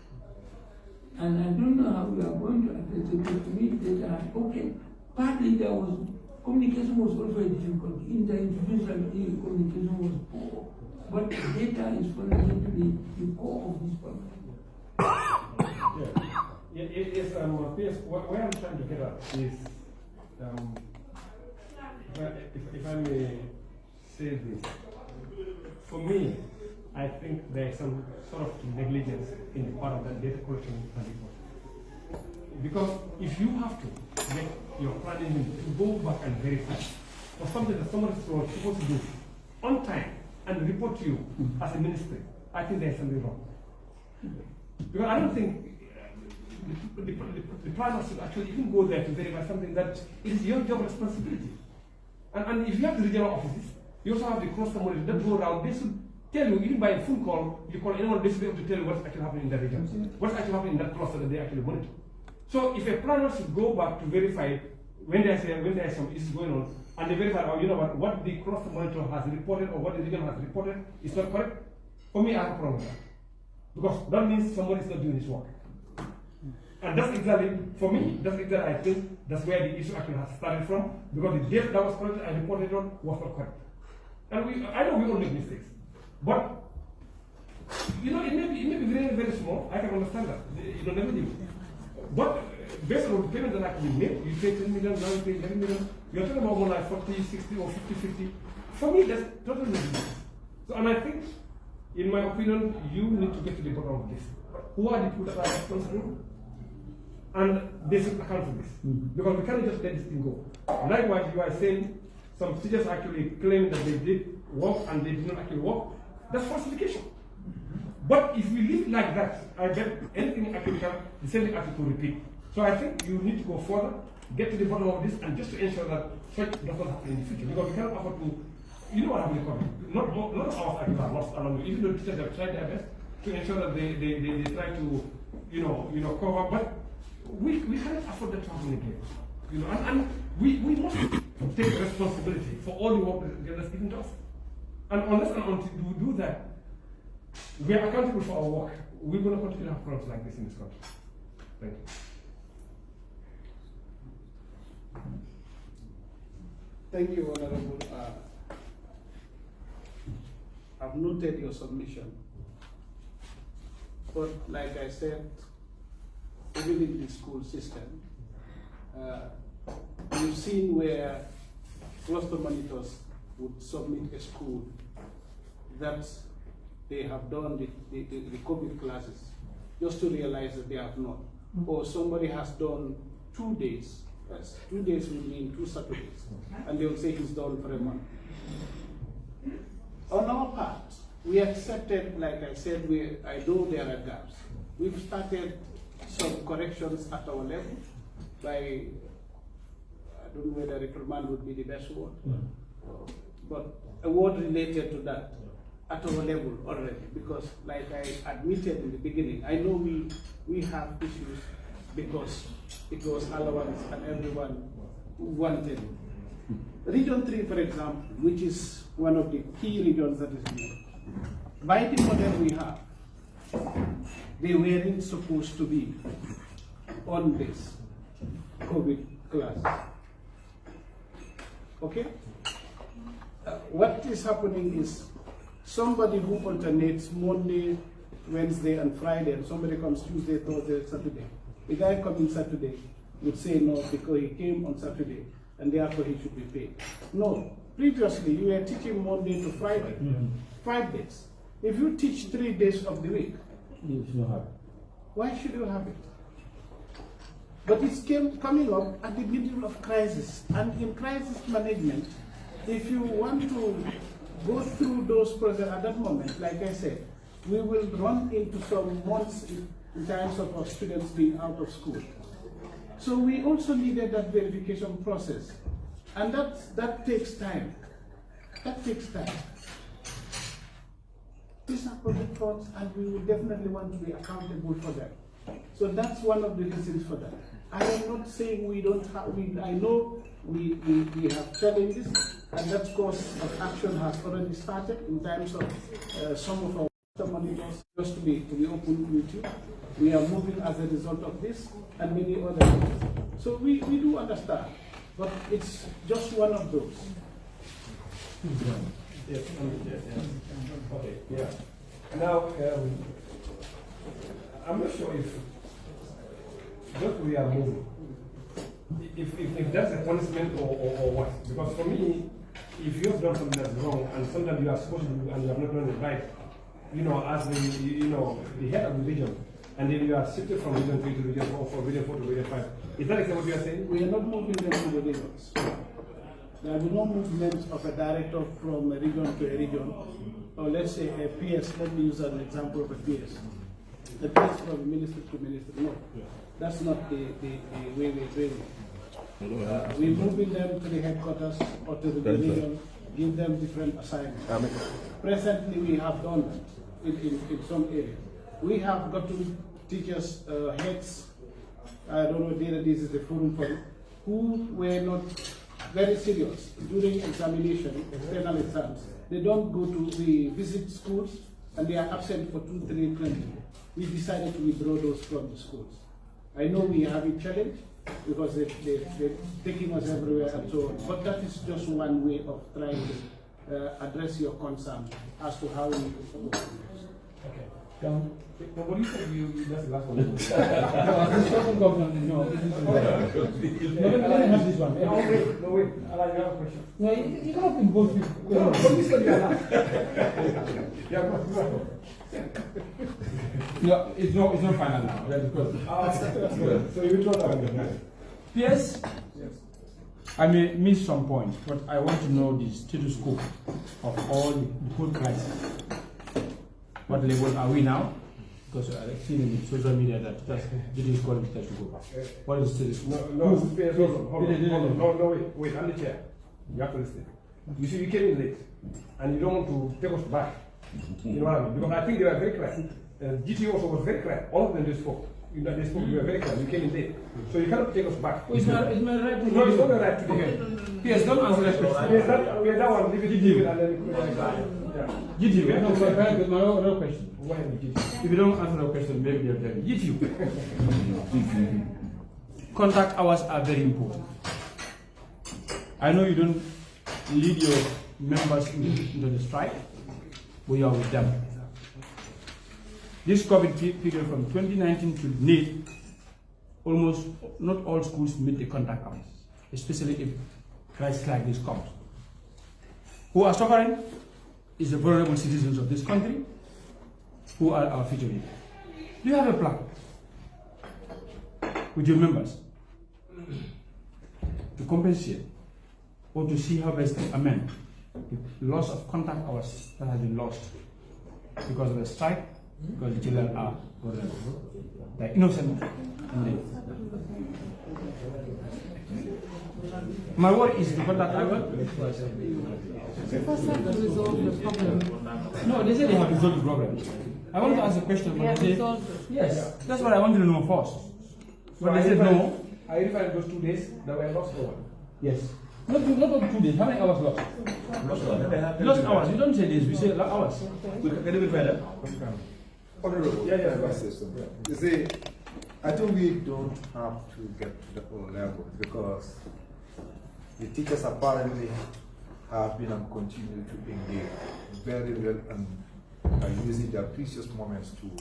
And I don't know how we are going to address it, but to me, data, okay, partly there was, communication was also a difficulty. Inter-institutional communication was poor. But data is fundamentally the core of this problem. Yeah, yes, where I'm trying to get at is, if I may say this, for me, I think there is some sort of negligence in the part of that data collection and report. Because if you have to make your planning to go back and verify for something that somebody is supposed to do on time and report to you as a ministry, I think there is something wrong. Because I don't think the planners should actually even go there to verify something that is your job responsibility. And if you have the regional offices, you also have the cluster monitors that go around. They should tell you, even by a phone call, you call anyone, they should be able to tell you what's actually happening in that region, what's actually happening in that cluster that they actually monitor. So if a planner should go back to verify when there is some issues going on, and they verify, oh, you know what the cluster monitor has reported or what the region has reported is not correct, for me, I have a problem with that. Because that means somebody is not doing his work. And that's exactly, for me, I think that's where the issue actually has started from, because the data that was collected and reported on was not correct. And I know we all make mistakes, but you know, it may be very, very small. I can understand that. You know, never do. But based on the payment that actually made, you pay 10 million, now you pay 11 million, you're talking about more like 40, 60, or 50, 50. For me, that's totally ridiculous. So, and I think, in my opinion, you need to get to the bottom of this. Who are the people that are responsible? And they should account for this. Because we cannot just let this thing go. Likewise, you are saying some teachers actually claim that they did work and they did not actually work. That's falsification. But if we leave it like that, I bet anything actually can, the same thing actually could repeat. So I think you need to go further, get to the bottom of this, and just to ensure that such does not happen in the future. Because we cannot afford to, you know what happened in the country. Not all of us actually are lost along the way. Even though teachers have tried their best to ensure that they try to, you know, cover, but we cannot afford that to happen again. You know, and we must take responsibility for all the work that's given to us. And unless and until we do that, we are accountable for our work. We're going to continue to have problems like this in this country. Thank you. Thank you, Honorable. I've noted your submission. But like I said, even in the school system, you've seen where cluster monitors would submit a school that they have done the COVID classes, just to realize that they have not. Or somebody has done 2 days. Yes, 2 days will mean 2 Saturdays. And they will say he's done for a month. On our part, we accepted, like I said, I know there are gaps. We've started some corrections at our level by, I don't know whether reprimand would be the best word, but a word related to that at our level already, because like I admitted in the beginning, I know we have issues because it was allowance and everyone wanted it. Region 3, for example, which is one of the key regions that is here, by the model we have, they weren't supposed to be on this COVID class. Okay? What is happening is somebody who alternates Monday, Wednesday, and Friday, and somebody comes Tuesday, Thursday, Saturday. The guy coming Saturday would say no because he came on Saturday and therefore he should be paid. No. Previously, you were teaching Monday to Friday, 5 days. If you teach 3 days of the week, You should have it. why should you have it? But it's coming up at the middle of crisis. And in crisis management, if you want to go through those processes at that moment, like I said, we will run into some months in terms of our students being out of school. So we also needed that verification process. And that takes time. That takes time. These are public funds, and we will definitely want to be accountable for them. So that's one of the reasons for that. I am not saying we don't have, I know we have challenges, and that course of action has already started in terms of some of our monitors. Just to be open with you, we are moving as a result of this and many other things. So we do understand, but it's just one of those. Yes, okay, yeah. Now, I'm not sure if just we are moving, if that's a punishment or what. Because for me, if you have done something that's wrong and sometimes you are supposed to do and you have not done it right, as the head of the region, and then you are shifted from region 3 to region 4, from region 4 to region 5. Is that exactly what you are saying? We are not moving them to the regions. There will be no movement of a director from a region to a region, or let's say a PS. Let me use an example of a PS. The PS from minister to minister. No, that's not the way we're doing it. We're moving them to the headquarters or to the region, give them different assignments. Presently, we have done that in some areas. We have got to teachers, heads, I don't know whether this is the forum for it, who were not very serious during examination, external exams. They don't go to the visit schools and they are absent for 2, 3, 20. We decided to withdraw those from the schools. I know we have a challenge because they're taking us everywhere and so on, but that is just one way of trying to address your concern as to how we move. Okay. What do you think that's the last one? No, this doesn't go from no. Let me have this one. No, wait. I have a question. No, you cannot in both. No, this one you are not. Yeah, go on. No, it's not final now. That's good. So you withdraw that one. Yes. I may miss some points, but I want to know the status quo of all the whole crisis. What level are we now? Because I've seen in social media that it is called to go back. What is the status quo? No, wait, I'm the chair. You have to listen. You see, you came in late, and you don't want to take us back. You know what I mean? Because I think they were very clear. GT also was very clear. All of them just spoke. You know, they spoke, you were very clear, you came in late. So you cannot take us back. It's my right to No, it's not your right to Okay. Yes, don't answer that question. Yes, that one, leave it to you and then GTU, yeah? No, but my other question. Why GTU? If you don't answer the question, maybe they'll tell you. GTU. Contact hours are very important. I know you don't lead your members into the strike, but you are with them. This COVID period from 2019 to date, almost not all schools meet the contact hours, especially if crisis like this comes. Who are suffering is the vulnerable citizens of this country, who are our future leaders. Do you have a plan with your members to compensate or to see how best to amend the loss of contact hours that has been lost because of the strike, because the children are vulnerable? They're innocent and they. My word is the contact hour. No, they say they have resolved the problem. I want to ask a question, but they say, yes, that's what I wanted to know first. But they said no. I verified those 2 days that were lost or what? Yes. Not 2 days. How many hours lost? Lost hours. You don't say days, we say hours. Can you verify that? Honorable, Yeah. You see, I think we don't have to get to the whole level because the teachers apparently have been and continue to engage very well and are using their precious moments to.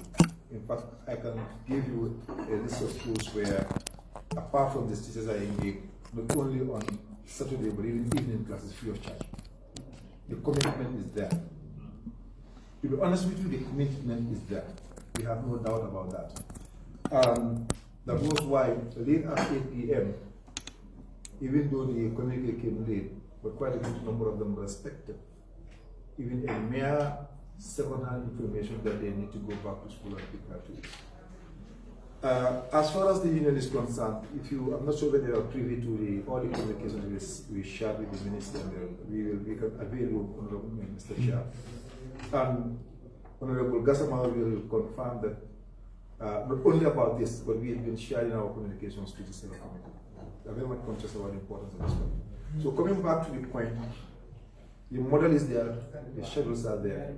In fact, I can give you a list of schools where, apart from the teachers are engaged, not only on Saturday but even evening classes free of charge. The commitment is there. To be honest with you, the commitment is there. We have no doubt about that. That was why late at 8 p.m., even though the communique came late, but quite a good number of them respected even a mere second-hand information that they need to go back to school and prepare to it. As far as the union is concerned, I'm not sure whether you are privy to all the communications we shared with the minister, and we can avail you, Honorable Mr. Chair. And Honorable Gassama will confirm that not only about this, but we have been sharing our communications to the Senate Committee. We are very much conscious about the importance of this one. So coming back to the point, the model is there, the schedules are there.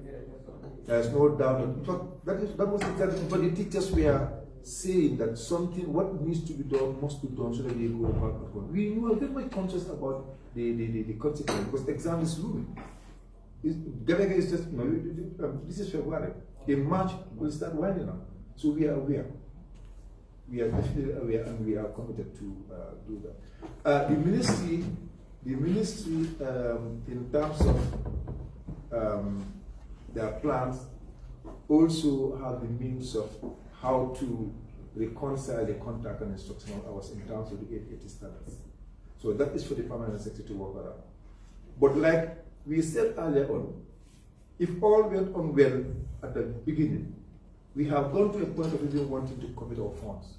There is no doubt that was exactly what the teachers were saying, that something, what needs to be done must be done so that they go back and forth. We are very much conscious about the consequence because the exam is looming. Gavega is just, this is February. In March, we'll start winding up. So we are aware. We are definitely aware and we are committed to do that. The ministry, in terms of their plans, also have the means of how to reconcile the contact and instructional hours in terms of the 880 standards. So that is for the permanent secretary to work around. But like we said earlier on, if all went on well at the beginning, we have gone to a point of even wanting to commit our funds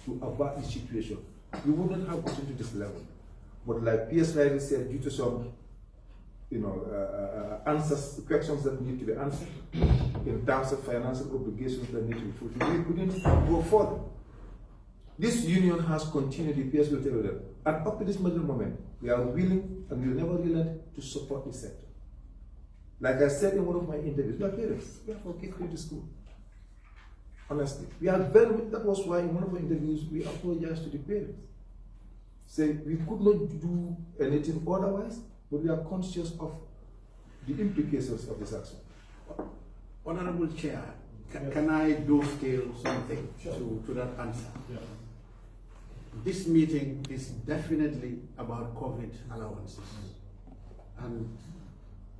to avert the situation. We wouldn't have gotten to this level. But like P.S. Riley said, due to some questions that need to be answered in terms of financial obligations that need to be fulfilled, we couldn't go further. This union has continued, the PS will tell you that, and up to this moment, we are willing and we will never relent to support this sector. Like I said in one of my interviews, we are parents, we have our kids going to school. Honestly, that was why in one of our interviews, we apologized to the parents. Say we could not do anything otherwise, but we are conscious of the implications of this action. Honorable Chair, can I dovetail something to that answer? Yeah. This meeting is definitely about COVID allowances. And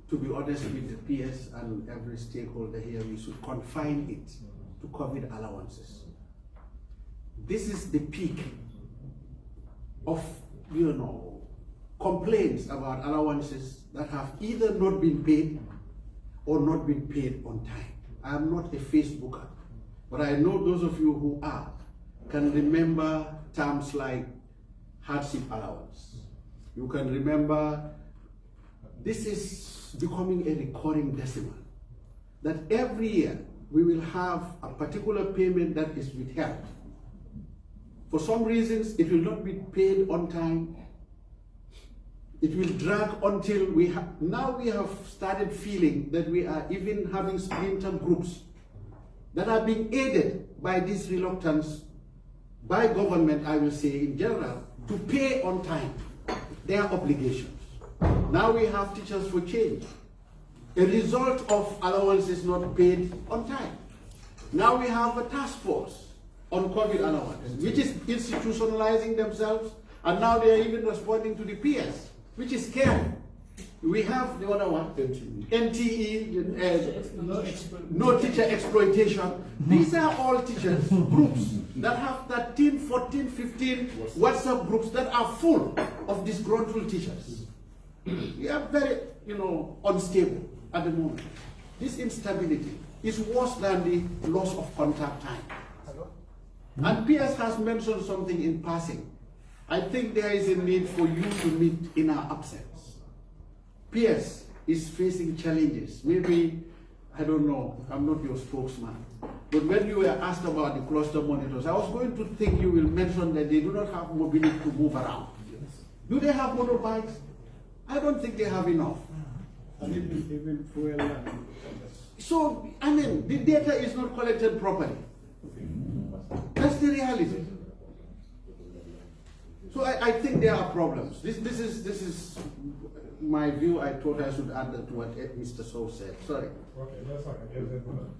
to be honest with the PS and every stakeholder here, we should confine it to COVID allowances. This is the peak of, complaints about allowances that have either not been paid or not been paid on time. I am not a Facebooker, but I know those of you who are can remember terms like hardship allowance. You can remember, this is becoming a recurring decimal, that every year we will have a particular payment that is withheld. For some reasons, it will not be paid on time. It will drag until now we have started feeling that we are even having splinter groups that are being aided by this reluctance by government, I will say in general, to pay on time their obligations. Now we have teachers for change. A result of allowances not paid on time. Now we have a task force on COVID allowance, which is institutionalizing themselves, and now they are even responding to the peers, which is scary. We have the other one, NTE, no teacher exploitation. These are all teachers groups that have 13, 14, 15 WhatsApp groups that are full of disgruntled teachers. We are very, unstable at the moment. This instability is worse than the loss of contact time. And PS has mentioned something in passing. I think there is a need for you to meet in our absence. PS is facing challenges. Maybe, I don't know, I'm not your spokesman. But when you were asked about the cluster monitors, I was going to think you will mention that they do not have mobility to move around. Do they have motorbikes? I don't think they have enough. And even fuel. So, I mean, the data is not collected properly. That's the reality. So I think there are problems. This is my view. I thought I should add to what Mr. So said. Sorry. Okay, that's fine.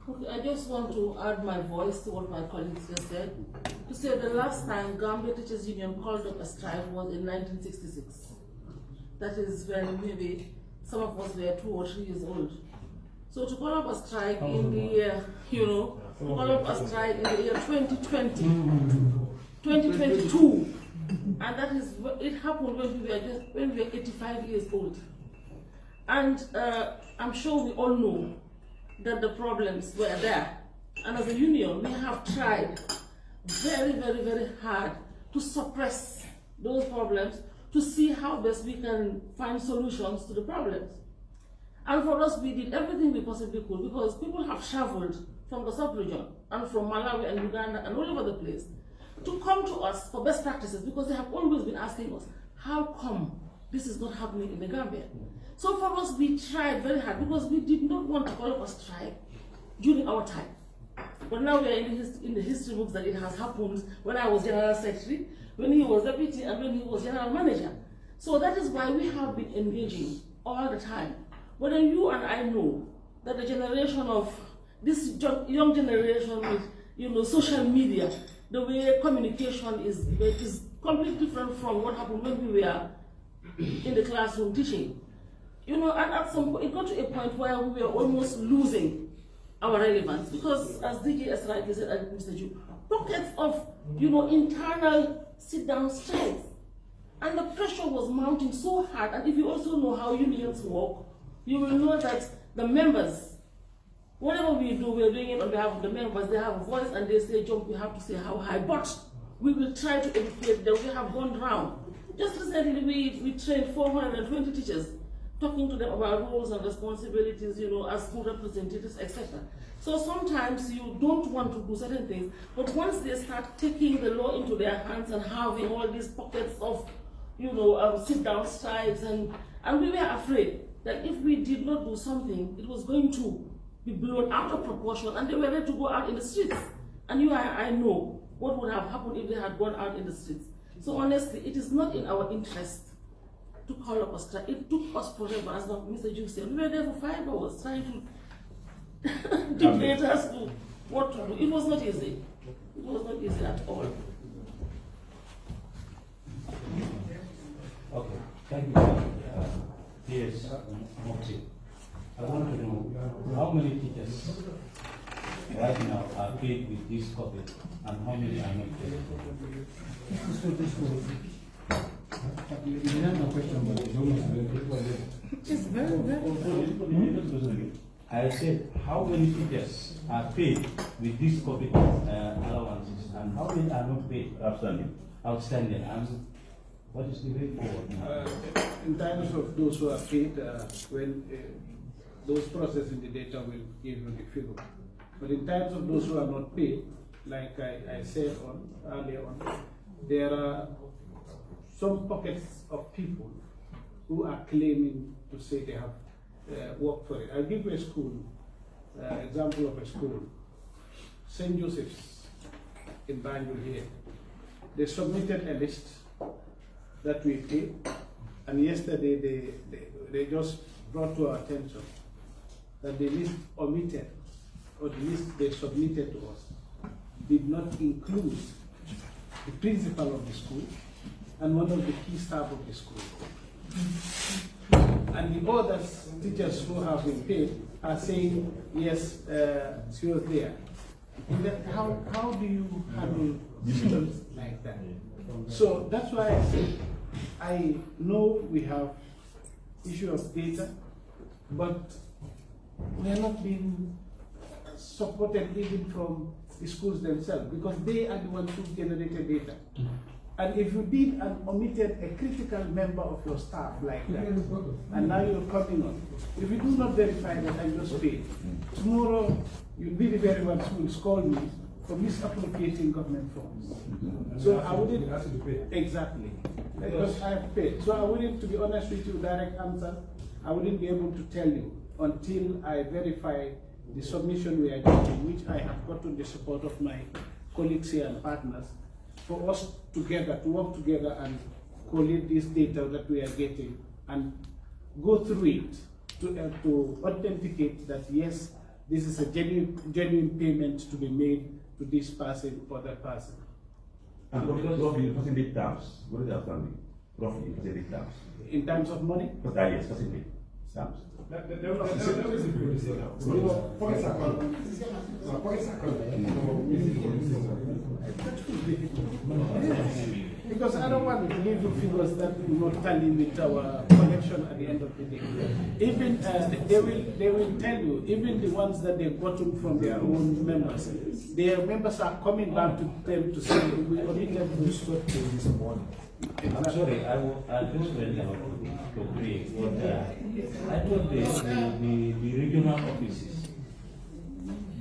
Okay, I just want to add my voice to what my colleagues just said. To say the last time Gambia Teachers Union called up a strike was in 1966. That is when maybe some of us were 2 or 3 years old. So to call up a strike in the year, to call up a strike in the year 2020, 2022, and that is, it happened when we were 85 years old. And I'm sure we all know that the problems were there. And as a union, we have tried very, very, very hard to suppress those problems, to see how best we can find solutions to the problems. And for us, we did everything we possibly could, because people have traveled from the sub-region and from Malawi and Uganda and all over the place to come to us for best practices, because they have always been asking us, how come this is not happening in the Gambia? So for us, we tried very hard, because we did not want to call up a strike during our time. But now we are in the history books that it has happened when I was General Secretary, when he was Deputy, and when he was General Manager. So that is why we have been engaging all the time. But then you and I know that the generation of this young generation with social media, the way communication is completely different from what happened when we were in the classroom teaching. And at some point, it got to a point where we were almost losing our relevance, because as DJS rightly said, and Mr. Ju, pockets of internal sit-down strikes, and the pressure was mounting so hard. And if you also know how unions work, you will know that the members, whatever we do, we're doing it on behalf of the members. They have a voice and they say, jump, we have to say how high, but we will try to educate them. We have gone round. Just recently, we trained 420 teachers, talking to them about roles and responsibilities, as school representatives, etc. So sometimes you don't want to do certain things, but once they start taking the law into their hands and having all these pockets of, sit-down strikes, and we were afraid that if we did not do something, it was going to be blown out of proportion, and they were ready to go out in the streets. And I know what would have happened if they had gone out in the streets. So honestly, it is not in our interest to call up a strike. It took us forever, as Mr. Ju said. We were there for 5 hours trying to debate as to what to do. It was not easy. It was not easy at all. Okay, thank you. Yes, Mokti. I want to know how many teachers right now are paid with this COVID, and how many are not paid? I said, how many teachers are paid with this COVID allowances, and how many are not paid? Outstanding. And what is the way forward now? In terms of those who are paid, when those processing the data will give you the figure. But in terms of those who are not paid, like I said earlier on, there are some pockets of people who are claiming to say they have worked for it. I'll give you a school, example of a school, St. Joseph's in Banjul here. They submitted a list that we paid, and yesterday they just brought to our attention that the list omitted, or the list they submitted to us, did not include the principal of the school and one of the key staff of the school. And the other teachers who have been paid are saying, yes, she was there. How do you handle students like that? So that's why I say, I know we have issue of data, but we are not being supported even from the schools themselves, because they are the ones who generated data. And if you did and omitted a critical member of your staff like that, and now you're coming on, if you do not verify that I just paid, tomorrow you'll be the very ones who will call me for misappropriating government funds. So I wouldn't, exactly, because I have paid. So I wouldn't, to be honest with you, direct answer, I wouldn't be able to tell you until I verify the submission we are getting, which I have gotten the support of my colleagues here and partners, for us together to work together and collate this data that we are getting and go through it to authenticate that yes, this is a genuine payment to be made to this person or that person. And roughly in percentage terms, what is the outstanding? Roughly in percentage terms. In terms of money? Yes, percentage terms. Because I don't want to give you figures that will not tally with our collection at the end of the day. Even they will tell you, even the ones that they've gotten from their own members, their members are coming back to them to say, we omitted this morning. I'm sorry, I just went out to agree. I thought the regional offices,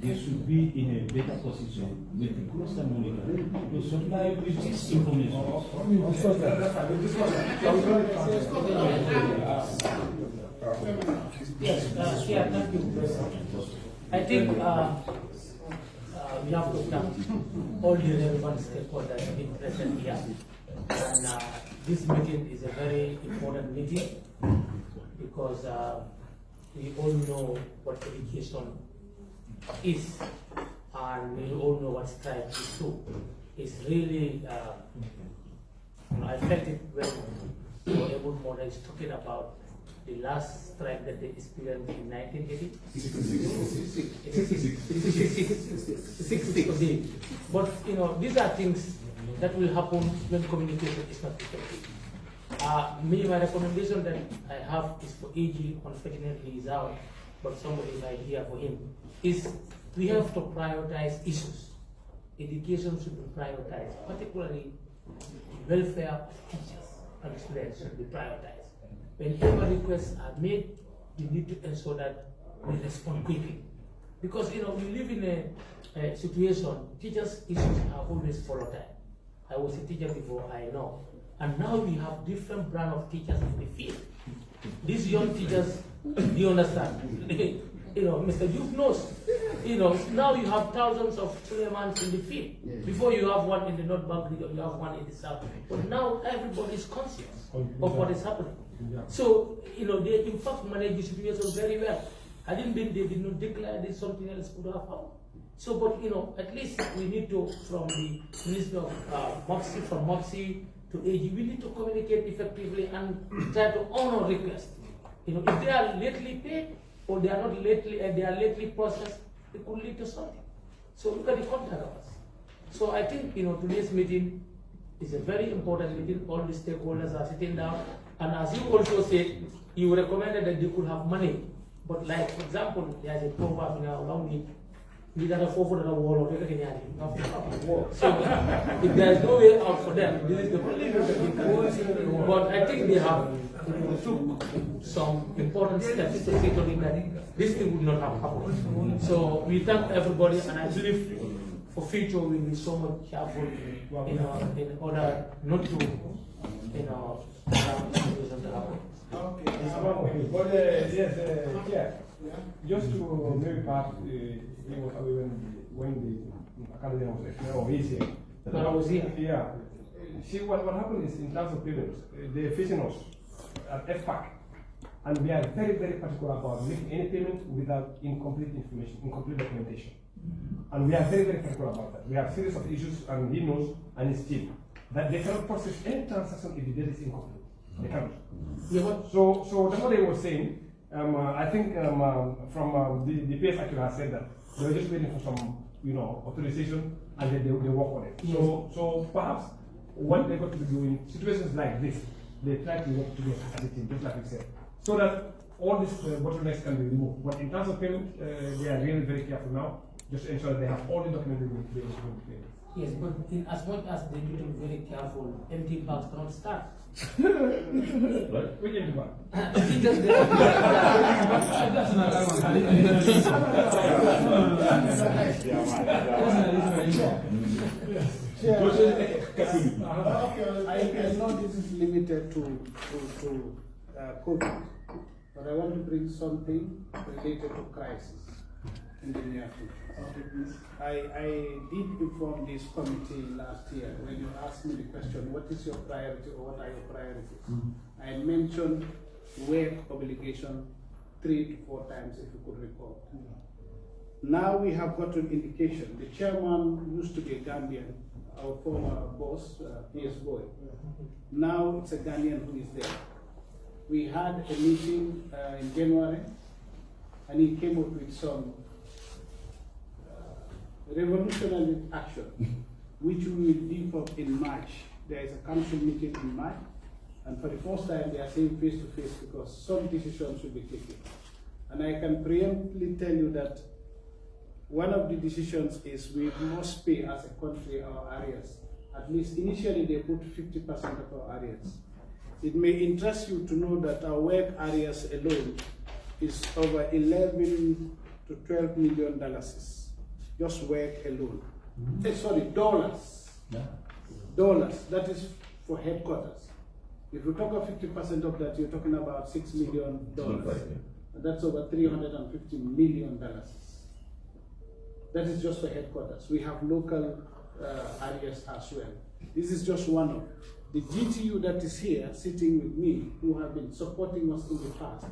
they should be in a better position with the closer monitoring to supply with this information. Yes, thank you. I think we have to thank all the relevant stakeholders being present here. And this meeting is a very important meeting because we all know what education is, and we all know what strike is too. It's really, I felt it when Honorable Mona is talking about the last strike that they experienced in 1980. 60. But these are things that will happen when communication is not effective. My recommendation that I have is for AG, unfortunately he's out, but somebody might hear for him, is we have to prioritize issues. Education should be prioritized, particularly welfare of teachers and students should be prioritized. Whenever requests are made, we need to ensure that we respond quickly. Because we live in a situation, teachers' issues are always volatile. I was a teacher before, I know. And now we have different brand of teachers in the field. These young teachers, you understand? Mr. Duke knows. Now you have thousands of Suleimans in the field. Before you have one in the North Bank, you have one in the South. But now everybody is conscious of what is happening. So, they in fact manage the situation very well. I didn't mean they did not declare this something else could have happened. So, but at least we need to, from the Minister of MOXI, from MOXI to AG, we need to communicate effectively and try to honor requests. If they are lately paid or they are not lately, they are lately processed, it could lead to something. So look at the contact of us. So I think today's meeting is a very important meeting. All the stakeholders are sitting down, and as you also said, you recommended that they could have money. But like, for example, there's a proverb in our language, these are the four that are wall or anything. So if there is no way out for them, this is the problem. But I think they have took some important steps to see to it that this thing would not have happened. So we thank everybody, and I believe for future we'll be so much careful in order not to allow this situation to happen. Okay. But yeah. Just to maybe perhaps he was away when the academy was explained, or he's here. When I was here. Yeah. See, what happened is, in terms of payments, they're facing us at FPAC, and we are very, very particular about making any payment without incomplete information, incomplete documentation. And we are very, very particular about that. We have a series of issues, and he knows, and his team, that they cannot process any transaction if the data is incomplete. They cannot. Yeah, so that's what they were saying. I think from the PS actually has said that they were just waiting for some, authorization, and then they work on it. So perhaps what they got to be doing, situations like this, they try to work together as a team, just like we said, so that all these bottlenecks can be removed. But in terms of payment, they are really very careful now, just to ensure that they have all the documents they need to be able to pay. Yes, but as much as they need to be very careful, empty bags cannot start. Right? We can do that. I know this is limited to COVID, but I want to bring something related to crisis in the near future. I did inform this committee last year when you asked me the question, what is your priority or what are your priorities? I mentioned work obligation 3 to 4 times, if you could recall. Now we have got an indication. The chairman used to be a Gambian, our former boss, PS Boy. Now it's a Ghanaian who is there. We had a meeting in January, and he came up with some revolutionary action, which we will deep up in March. There is a council meeting in March, and for the first time they are saying face to face because some decisions will be taken. And I can preemptively tell you that one of the decisions is we must pay as a country our arrears. At least initially they put 50% of our arrears. It may interest you to know that our work arrears alone is over 11 to 12 million dollars. Just work alone. Sorry, dollars. Yeah. Dollars. That is for headquarters. If you talk of 50% of that, you're talking about $6 million. That's over $350 million. That is just for headquarters. We have local areas as well. This is just one of the GTU that is here sitting with me, who have been supporting us in the past.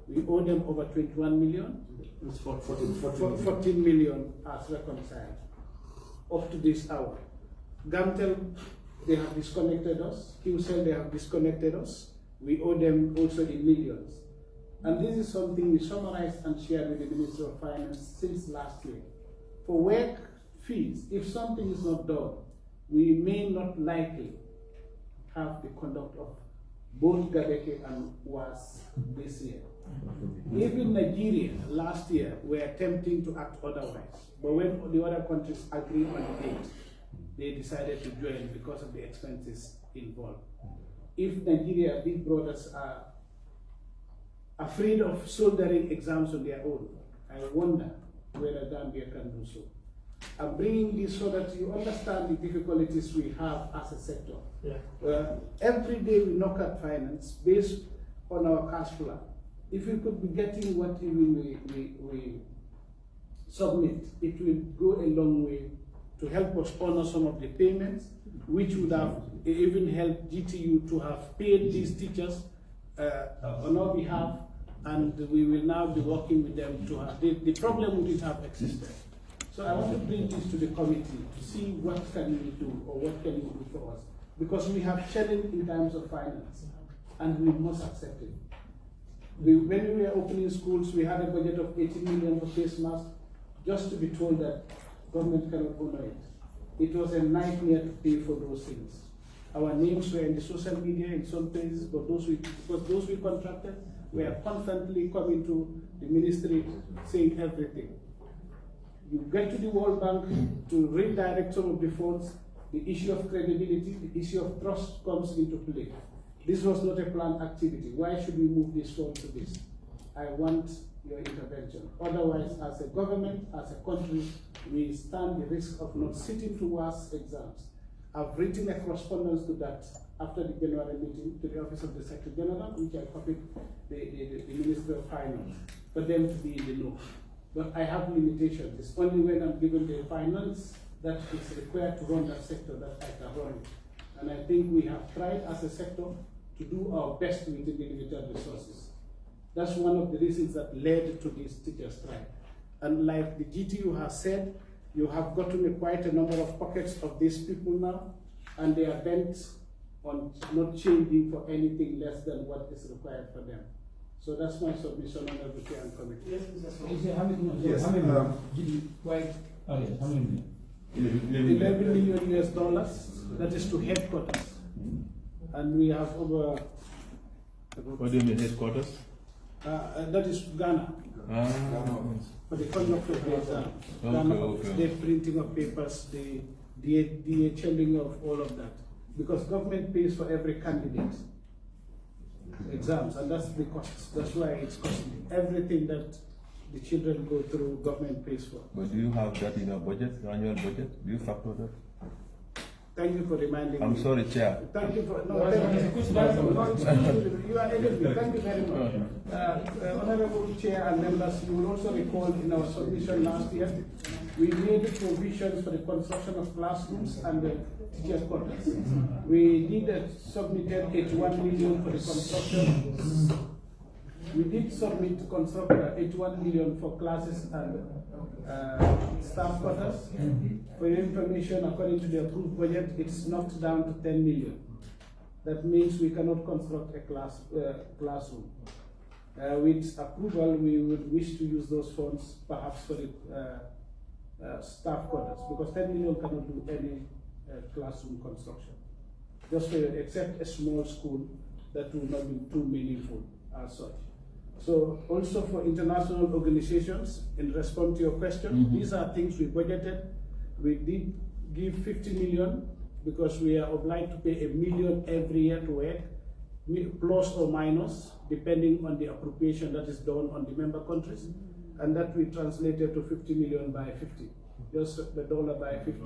We owe them over 21 million. It's 14 million as reconciled up to this hour. Gamtel, they have disconnected us. QCell, they have disconnected us. We owe them also in millions. And this is something we summarized and shared with the Minister of Finance since last year. For work fees, if something is not done, we may not likely have the conduct of both Gabeke and WAS this year. Even Nigeria last year were attempting to act otherwise, but when the other countries agreed on the date, they decided to join because of the expenses involved. If Nigeria big brothers are afraid of soldering exams on their own, I wonder whether Gambia can do so. I'm bringing this so that you understand the difficulties we have as a sector. Yeah. Every day we knock at finance based on our cash flow. If we could be getting what we submit, it will go a long way to help us honor some of the payments, which would have even helped GTU to have paid these teachers on our behalf, and we will now be working with them to have, the problem wouldn't have existed. So I want to bring this to the committee to see what can we do or what can we do for us. Because we have challenge in terms of finance, and we must accept it. When we were opening schools, we had a budget of 80 million for face masks, just to be told that government cannot honor it. It was a nightmare to pay for those things. Our names were in the social media in some places, but those we contracted were constantly coming to the ministry saying everything. You get to the World Bank to redirect some of the funds, the issue of credibility, the issue of trust comes into play. This was not a planned activity. Why should we move this funds to this? I want your intervention. Otherwise, as a government, as a country, we stand the risk of not sitting towards exams. I've written a correspondence to that after the January meeting to the Office of the Secretary General, which I copied the Ministry of Finance, for them to be in the know. But I have limitations. It's only when I'm given the finance that is required to run that sector that I can run it. And I think we have tried as a sector to do our best within the limited resources. That's one of the reasons that led to this teacher strike. And like the GTU has said, you have gotten quite a number of pockets of these people now, and they are bent on not changing for anything less than what is required for them. So that's my submission on the Chair and Committee. Yes, Mr. how many, Yes, how many, why, how many? $11 million, that is to headquarters. And we have over... What do you mean, headquarters? That is Ghana. For the conduct of the exams. The printing of papers, the DHLing of all of that. Because government pays for every candidate exams, and that's the cost. That's why it's costly. Everything that the children go through, government pays for. But do you have that in your budget, your annual budget? Do you factor that? Thank you for reminding me. I'm sorry, Chair. Thank you for... No, you are aided me. Thank you very much. Honorable Chair and members, you will also recall in our submission last year, we made provisions for the construction of classrooms and the teachers' quarters. We did submitted 81 million for the construction. We did submit construct 81 million for classes and staff quarters. For your information, according to the approved budget, it's knocked down to 10 million. That means we cannot construct a classroom. With approval, we would wish to use those funds perhaps for the staff quarters, because 10 million cannot do any classroom construction. Just for, except a small school that will not be too meaningful as such. So also for international organizations, in response to your question, these are things we budgeted. We did give 50 million because we are obliged to pay $1 million every year to work, plus or minus, depending on the appropriation that is done on the member countries. And that we translated to 50 million by 50, just the dollar by 50.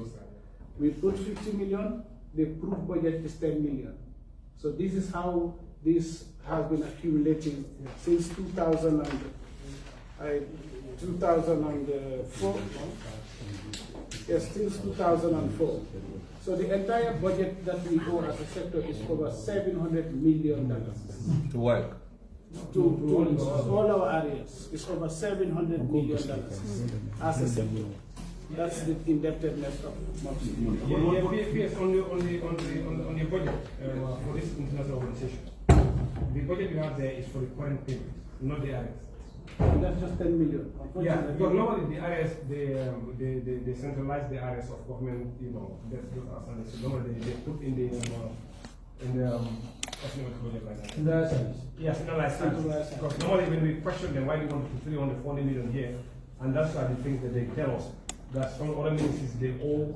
We put 50 million, the approved budget is 10 million. So this is how this has been accumulating since 2004. Yes, since 2004. So the entire budget that we owe as a sector is over $700 million. To work? To all our areas. It's over $700 million as a sector. That's the indebtedness of MOPSI. Yes, on the budget for this international organization. The budget you have there is for the current payments, not the areas. That's just 10 million. Yeah, because normally the areas, they centralize the areas of government, you know, that's normally they put in the budget like that. Centralized service. Yeah, centralized. Because normally when we question them, why do you want to put 340 million here? And that's why the things that they tell us, that some other ministries they owe,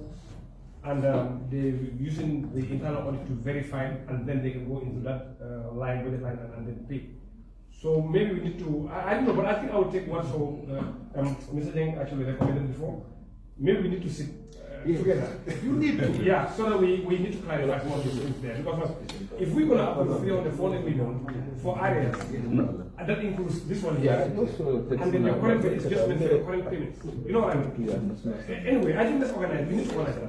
and they're using the internal audit to verify, and then they can go into that line, budget line, and then pay. So maybe we need to, I don't know, but I think I would take what Mr. Deng actually recommended before. Maybe we need to sit together. You need to. Yeah, so that we need to clarify some of these things there. Because if we're going to approve 340 million for areas, and that includes this one here, and then your current payment is just meant for your current payments. You know what I mean? Anyway, I think that's organized. We need to organize that.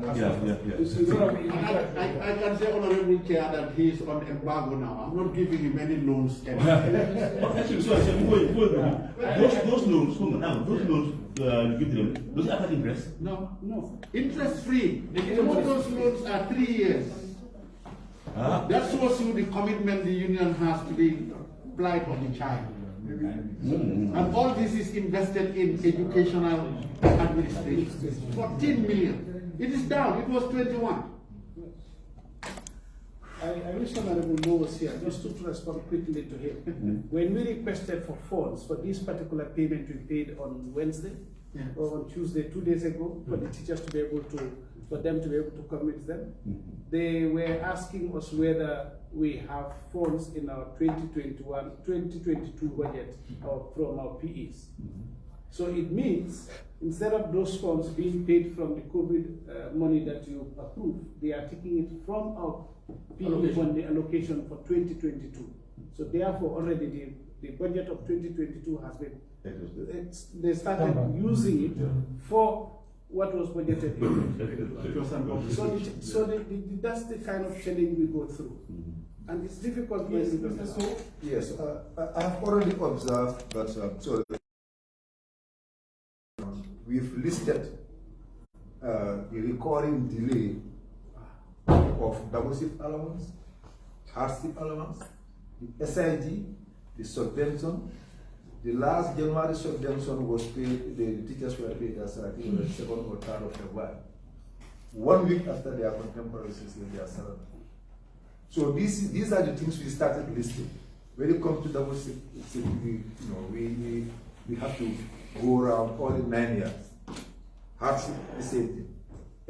So that I can say, Honorable Chair, that he is on embargo now. I'm not giving him any loans. Actually, so those loans, you give them, those are interest? No. Interest free. Some of those loans are 3 years. That shows you the commitment the union has to the plight of the child. And all this is invested in educational administration. 14 million. It is down. It was 21. I wish Honorable Mo was here, just to respond quickly to him. When we requested for funds for this particular payment we paid on Wednesday, on Tuesday, 2 days ago, for the teachers to be able to, for them to be able to commit them. They were asking us whether we have funds in our 2022 budget from our PEs. So it means instead of those funds being paid from the COVID money that you approved, they are taking it from our PE fund, the allocation for 2022. So therefore already the budget of 2022 has been, they started using it for what was budgeted in. That's the kind of challenge we go through. And it's difficult. Yes, yes, I have already observed that we've listed the recurring delay of double-shift allowance, hardship allowance, the SIG, the subvention. The last January subvention was paid, the teachers were paid as I think the 2nd or 3rd of February. 1 week after their contemporary received their salary. So these are the things we started listing. When it comes to double shift, we have to go around all the 9 years. Hardship, the same thing.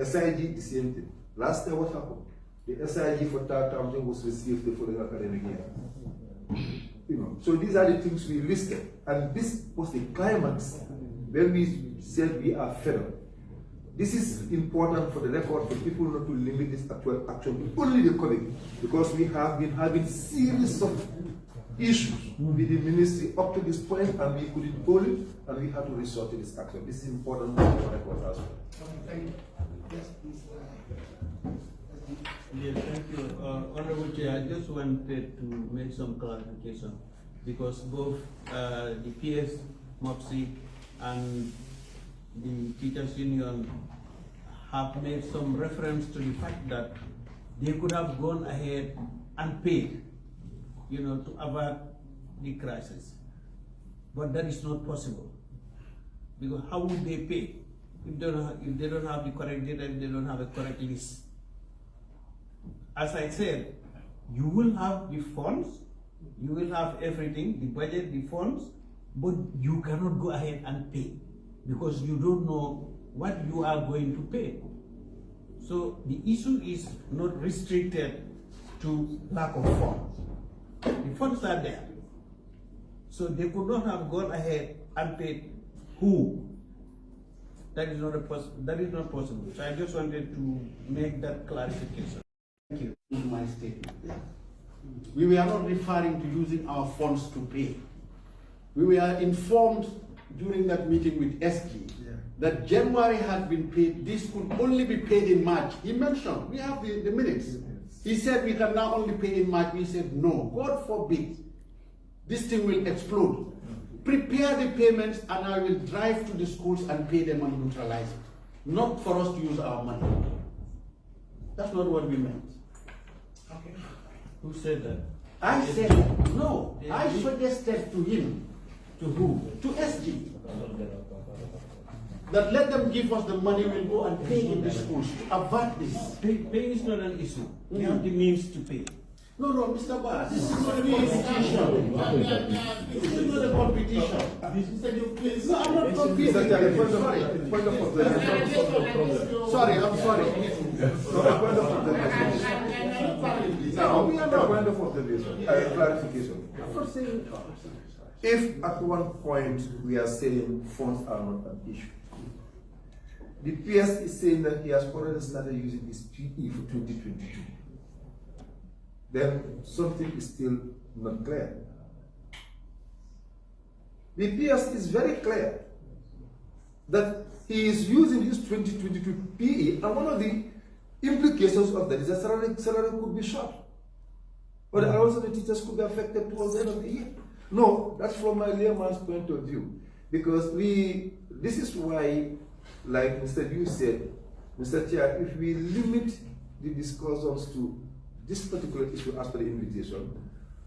SIG, the same thing. Last year, what happened? The SIG for third term was received the following academic year. So these are the things we listed, and this was the climax when we said we are fed up. This is important for the record for people not to limit this actual action to only the COVID, because we have been having series of issues with the ministry up to this point, and we couldn't hold it, and we had to resort to this action. This is important for the record as well. Thank you. Yes, please. Yes, thank you. Honorable Chair, I just wanted to make some clarification, because both the PS, MOPSI, and the Teachers Union have made some reference to the fact that they could have gone ahead and paid, to avert the crisis. But that is not possible. Because how would they pay if they don't have the correct data, if they don't have a correct list? As I said, you will have the funds, you will have everything, the budget, the funds, but you cannot go ahead and pay because you don't know what you are going to pay. So the issue is not restricted to lack of funds. The funds are there. So they could not have gone ahead and paid who? That is not possible. So I just wanted to make that clarification. Thank you. My statement. We were not referring to using our funds to pay. We were informed during that meeting with SG that January had been paid. This could only be paid in March. He mentioned, we have the minutes. He said we can now only pay in March. We said no, God forbid. This thing will explode. Prepare the payments and I will drive to the schools and pay them and neutralize it. Not for us to use our money. That's not what we meant. Okay. Who said that? I said no. I suggested to him. To who? To SG. That let them give us the money, we'll go and pay in the schools to avert this. Paying is not an issue. We have the means to pay. No, Mr. Bass, this is not a competition. This is not a competition. No, I'm not competing. Sorry, I'm sorry. No, we are not. Point of observation. Clarification. If at one point we are saying funds are not an issue, the PS is saying that he has already started using this PE for 2022. Then something is still not clear. The PS is very clear that he is using his 2022 PE, and one of the implications of that is that salary could be short. Or the allowance of the teachers could be affected towards the end of the year. No, that's from my layman's point of view. Because this is why, like Mr. Yu said, Mr. Chair, if we limit the discussions to this particular issue as per the invitation,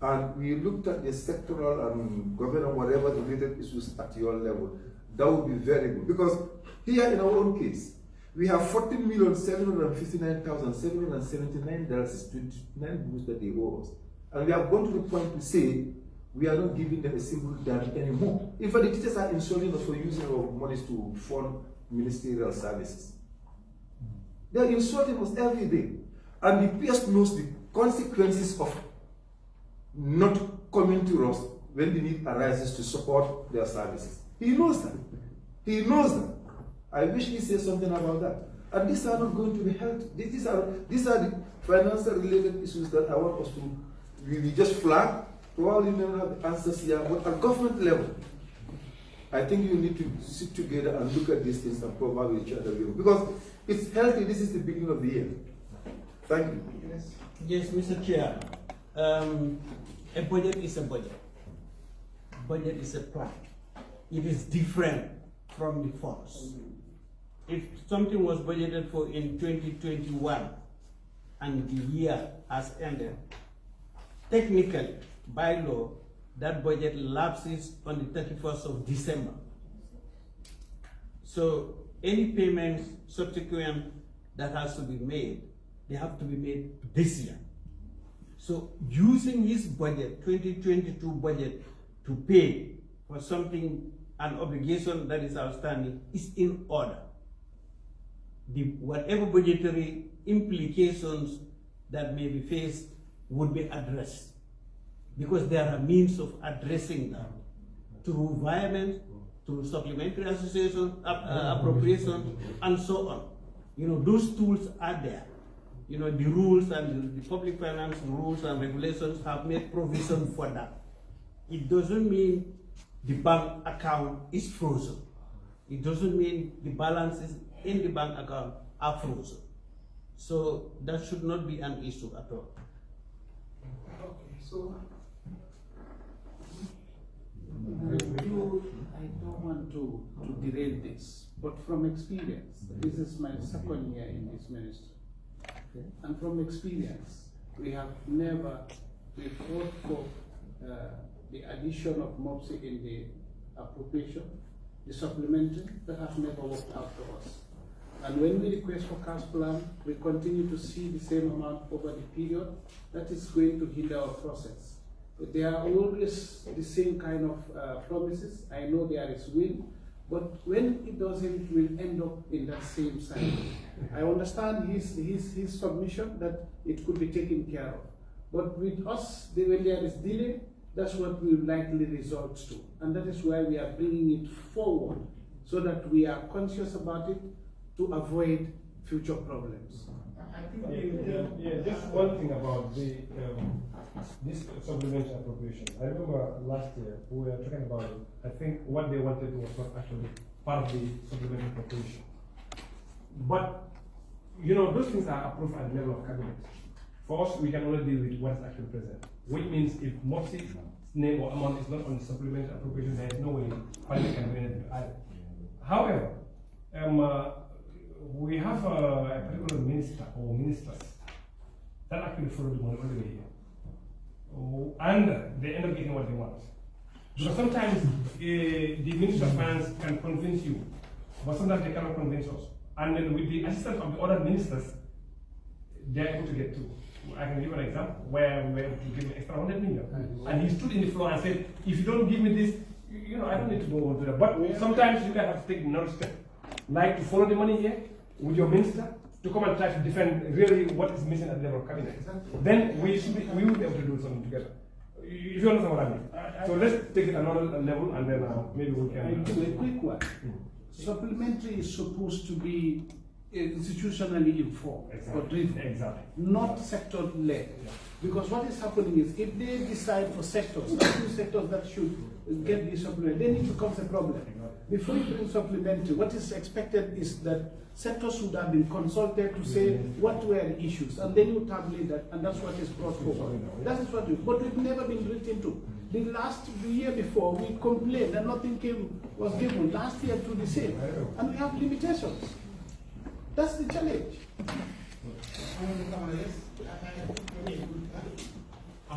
and we looked at the sectoral and government, whatever the related issues at your level, that would be very good. Because here in our own case, we have $14,759,779.29 that they owe us. And we have gone to the point to say, we are not giving them a single dime anymore. In fact, the teachers are insulting us for using our monies to fund ministerial services. They are insulting us every day. And the PS knows the consequences of not coming to us when the need arises to support their services. He knows that. He knows that. I wish he said something about that. And these are not going to be held. These are the financial related issues that I want us to we just flag. Probably we don't have the answers here, but at government level, I think you need to sit together and look at these things and provide with each other. Because it's healthy, this is the beginning of the year. Thank you. Yes, Mr. Chair. A budget is a budget. Budget is a plan. It is different from the funds. If something was budgeted for in 2021 and the year has ended, technically, by law, that budget lapses on the 31st of December. So any payments subsequent that has to be made, they have to be made this year. So using his budget, 2022 budget, to pay for something, an obligation that is outstanding, is in order. Whatever budgetary implications that may be faced would be addressed, because there are means of addressing them through environment, through supplementary association, appropriation, and so on. You know, those tools are there. You know, the rules and the public finance rules and regulations have made provision for that. It doesn't mean the bank account is frozen. It doesn't mean the balances in the bank account are frozen. So that should not be an issue at all. Okay, so I don't want to derail this, but from experience, this is my second year in this ministry. And from experience, we have never fought for the addition of MOPSI in the appropriation, the supplementary, that have never worked out for us. And when we request for cash plan, we continue to see the same amount over the period. That is going to hinder our process. But there are always the same kind of promises. I know there is will, but when it doesn't, it will end up in that same cycle. I understand his submission that it could be taken care of. But with us, when there is delay, that's what will likely result to. And that is why we are bringing it forward, so that we are conscious about it to avoid future problems. Just one thing about this supplementary appropriation. I remember last year we were talking about it. I think what they wanted was not actually part of the supplementary appropriation. But you know, those things are approved at the level of cabinet. For us, we can only deal with what is actually present. Which means if MOPSI's name or amount is not on the supplementary appropriation, there is no way Parliament can do anything either. However, we have a particular minister or ministers that actually follow the money all the way here. And they end up getting what they want. Because sometimes the Minister of Finance can convince you, but sometimes they cannot convince us. And then with the assistance of the other ministers, they are able to get to. I can give an example where we were able to give an extra 100 million. And he stood in the floor and said, if you don't give me this, you know, I don't need to go on to that. But sometimes you guys have to take another step. Like to follow the money here with your minister, to come and try to defend really what is missing at the level of cabinet. Then we will be able to do something together. If you understand what I mean. So let's take it another level, and then maybe we can. I'll do a quick one. Supplementary is supposed to be institutionally informed or driven, not sector-led. Because what is happening is, if they decide for sectors, a few sectors that should get the supplementary, then it becomes a problem. Before you bring supplementary, what is expected is that sectors should have been consulted to say what were the issues, and then you tabulate that, and that's what is brought forward. That is what we, but we've never been written to. The year before, we complained and nothing was given. Last year to the same, and we have limitations. That's the challenge.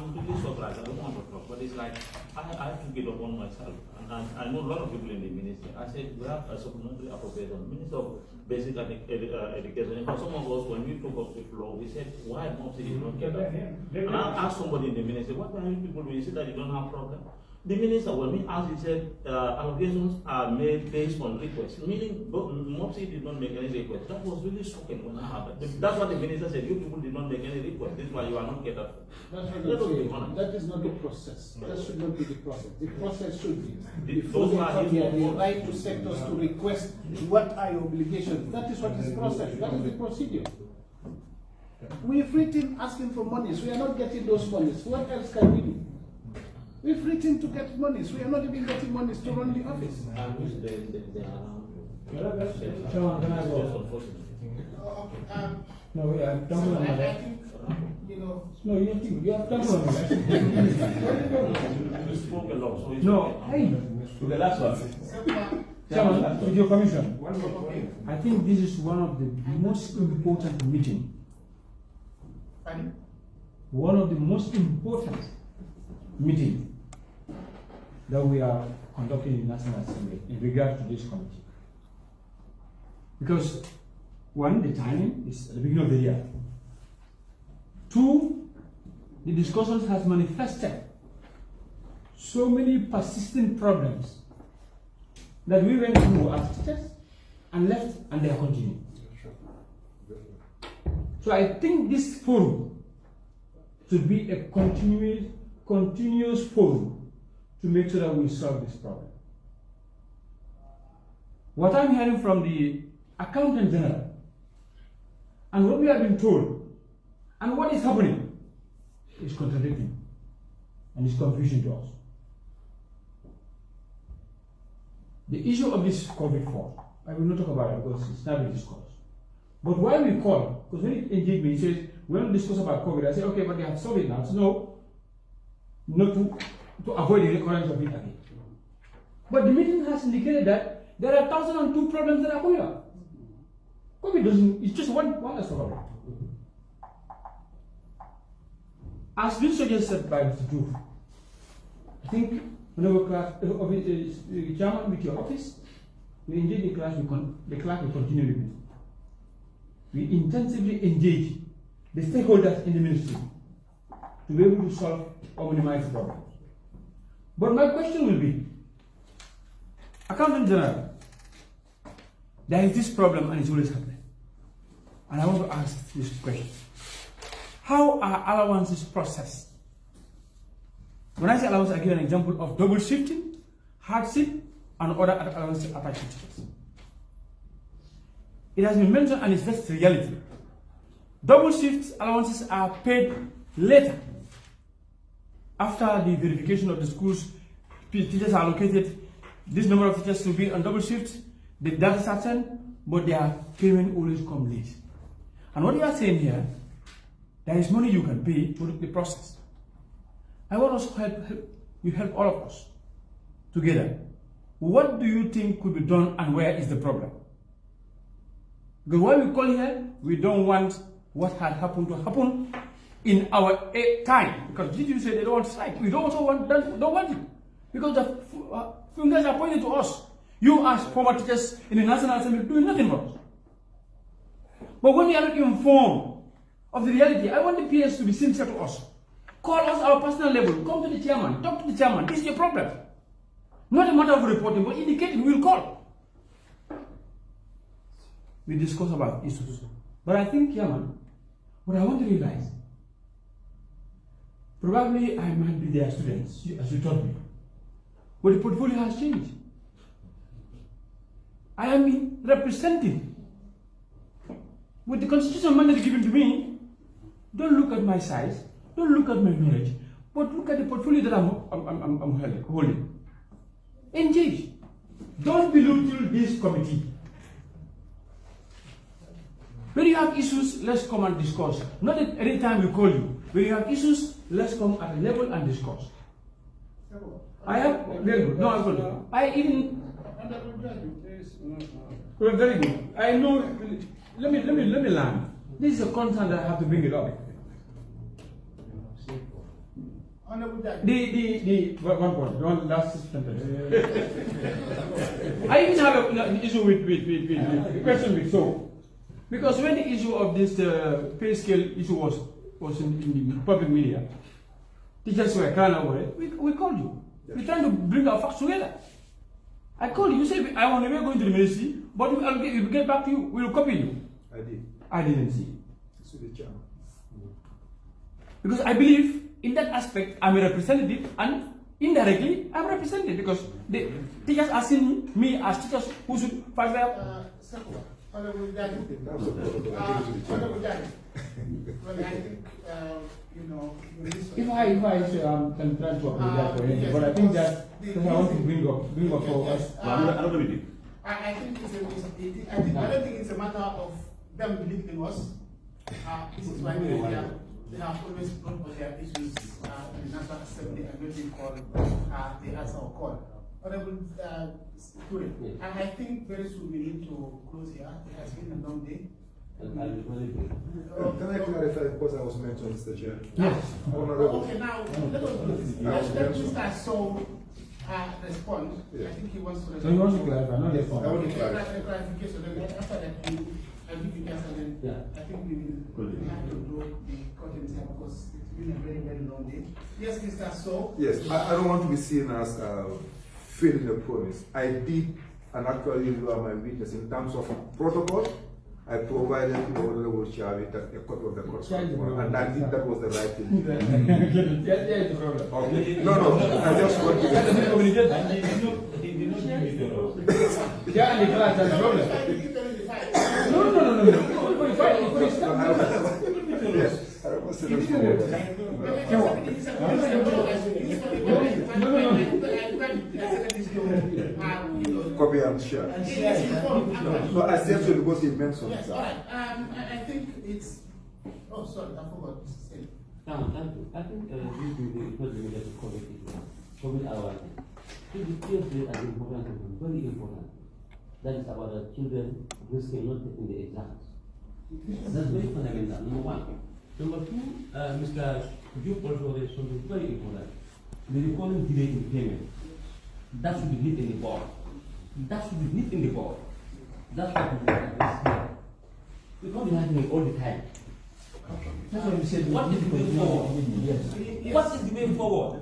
I'm really surprised. I don't want to talk, but it's like I have to get upon myself. And I know a lot of people in the ministry. I said we have a supplementary appropriation, Minister of Basic Education. And for some of us, when we took up the floor, we said, why Mopsy did not get that? And I asked somebody in the ministry, what are you people doing? He said that you don't have problem. The minister, when we asked, he said allocations are made based on requests, meaning Mopsy did not make any request. That was really shocking when I heard that. That's what the minister said. You people did not make any request. This is why you are not getting that. That is not the process. That should not be the process. The process should be before they come here, they write to sectors to request what are your obligations. That is what is process. That is the procedure. We've written asking for monies. We are not getting those monies. What else can we do? We've written to get monies. We are not even getting monies to run the office. No, we are talking about that. No, you have done one. No, hey, the last one. Chairman, with your permission, I think this is one of the most important meetings. One of the most important meetings that we are conducting in the National Assembly in regard to this committee. Because one, the timing is at the beginning of the year. Two, the discussions has manifested so many persistent problems that we went through as teachers and left, and they are continuing. So I think this forum should be a continuous forum to make sure that we solve this problem. What I'm hearing from the Accountant General and what we have been told and what is happening is contradicting and is confusing to us. The issue of this COVID-4, I will not talk about it because it's not been discussed. But why we call, because when it engaged me, he says, we don't discuss about COVID. I say, okay, but they have solved it now. So no, not to avoid the recurrence of it again. But the meeting has indicated that there are 1,002 problems that are coming up. COVID doesn't, it's just one aspect of it. As been suggested by Mr. Doof, I think whenever class, chairman with your office, we engage the class, the class will continue the meeting. We intensively engage the stakeholders in the ministry to be able to solve or minimize the problem. But my question will be, Accountant General, there is this problem and it's always happening. And I want to ask this question. How are allowances processed? When I say allowance, I give an example of double shifting, hardship, and other allowances attached to it. It has been mentioned and it's just reality. Double shift allowances are paid later after the verification of the schools. Teachers are allocated this number of teachers to be on double shift. The data is certain, but their payment always comes late. And what you are saying here, there is money you can pay to the process. I want us to help all of us together. What do you think could be done and where is the problem? Because why we call here, we don't want what had happened to happen in our time. Because did you say they don't want strike? We don't also want it. Because the fingers are pointed to us. You as former teachers in the National Assembly doing nothing for us. But when we are not informed of the reality, I want the PS to be sincere to us. Call us our personal level. Come to the chairman. Talk to the chairman. This is your problem. Not a matter of reporting, but indicating we will call. We discuss about issues. But I think, chairman, what I want to realize, probably I might be their students, as you told me. But the portfolio has changed. I am representing. With the constitutional mandate given to me, don't look at my size, don't look at my knowledge, but look at the portfolio that I'm holding. Engage. Don't belittle this committee. When you have issues, let's come and discuss. Not at any time we call you. When you have issues, let's come at a level and discuss. I have very good. No, I'm good. I even very good. I know. Let me learn. This is a concern that I have to bring it up. Honorable Judge. One last sentence. I even have an issue with question with so. Because when the issue of this pay scale issue was in the public media, teachers were crying over it. We called you. We're trying to bring our facts together. I called you. You said, I want to go into the ministry, but we'll get back to you. We'll copy you. I did. I didn't see. It's the chairman. Because I believe in that aspect, I'm a representative, and indirectly, I'm represented because the teachers are seeing me as teachers who should fight well. Honorable Judge. Honorable Judge. Well, I think, you know, If I can try to apologize for him, but I think that I want to bring up for us. Another meeting. I think I don't think it's a matter of them believing in us. This is why they have always brought their issues in the National Assembly and when they call, they answer our call. Honorable Ture, I think very soon we need to close here. It has been a long day. Can I clarify because I was mentioned, Mr. Chair? Yes. Honorable. Okay, now let us do this. Let Mr. So respond. Yeah. I think he wants to respond. So you want to clarify, not Yes, respond. I want to clarify. clarify. Clarification. Then after that, I'll give you guys and then I think we will have to do the curtains here because it's been a very, very long day. Yes, Mr. So. Yes, I don't want to be seen as failing a promise. I did, and actually you are my witness in terms of protocol. I provided to the Honorable Hlavi that a copy of the protocol, and I think that was the right thing. Okay. No, I just want to. Yes. Copy and share. No, I said so because he mentioned. Yes, all right. I think it's. Oh, sorry, I forgot to say. Thank you. I think this is the media to comment it. COVID awareness. The tears are important, very important. That is about the children who cannot take in the exams. That's very fundamental, number one. Number two, Mr. Duke also raised something very important. The recalling delay in payment. That should be nit in the board. That should be nit in the board. That's what we have. We can't be having it all the time. That's what we said. What is the way forward? What is the way forward?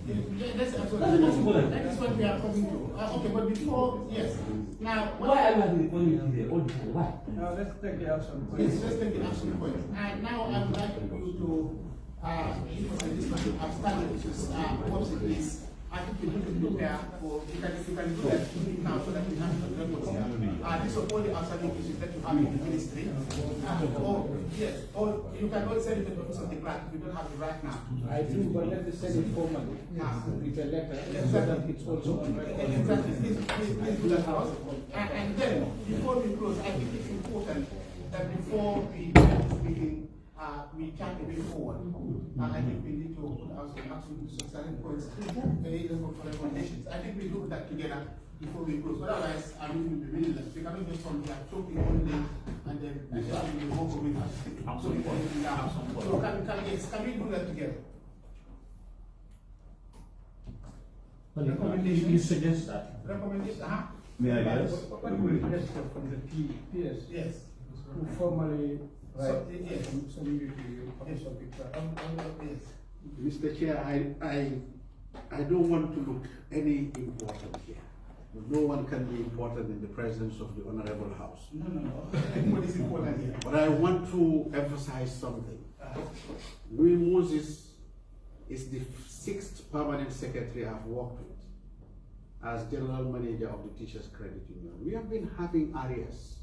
That's important. That is what we are coming to. Okay, but before, yes. Now, why are we having it all the time? Why? Now, let's take the action point. Yes, let's take the action point. And now I would like you to, I've started with this, please. I think we need to prepare for, you can do that now so that we have the records here. These are all the outstanding issues that you have in the ministry. Yes, or you can also send it to the office of the clerk if you don't have it right now. I do, but let us send it formally with a letter so that it's also on record. Exactly, please do that for us. And then, before we close, I think it's important that before we end this meeting, we can move forward. I think we need to put out some action certain points, very recommendations. I think we do that together before we close. Otherwise, I mean, we'll be meaningless. We cannot just come here talking all day and then we will go with us. So we can do that. So can we do that together? Recommendation, you suggest that? Recommendation, May I guess? What we requested from the PS? Yes. To formally write yes. some to you, office of the clerk. Yes. Mr. Chair, I don't want to look any important here. No one can be important in the presence of the Honorable House. No. Everybody is important here. But I want to emphasize something. 𝗓𝗓𝗧𝗛 is the 6th permanent secretary I've worked with as general manager of the Teachers Credit Union. We have been having arrears,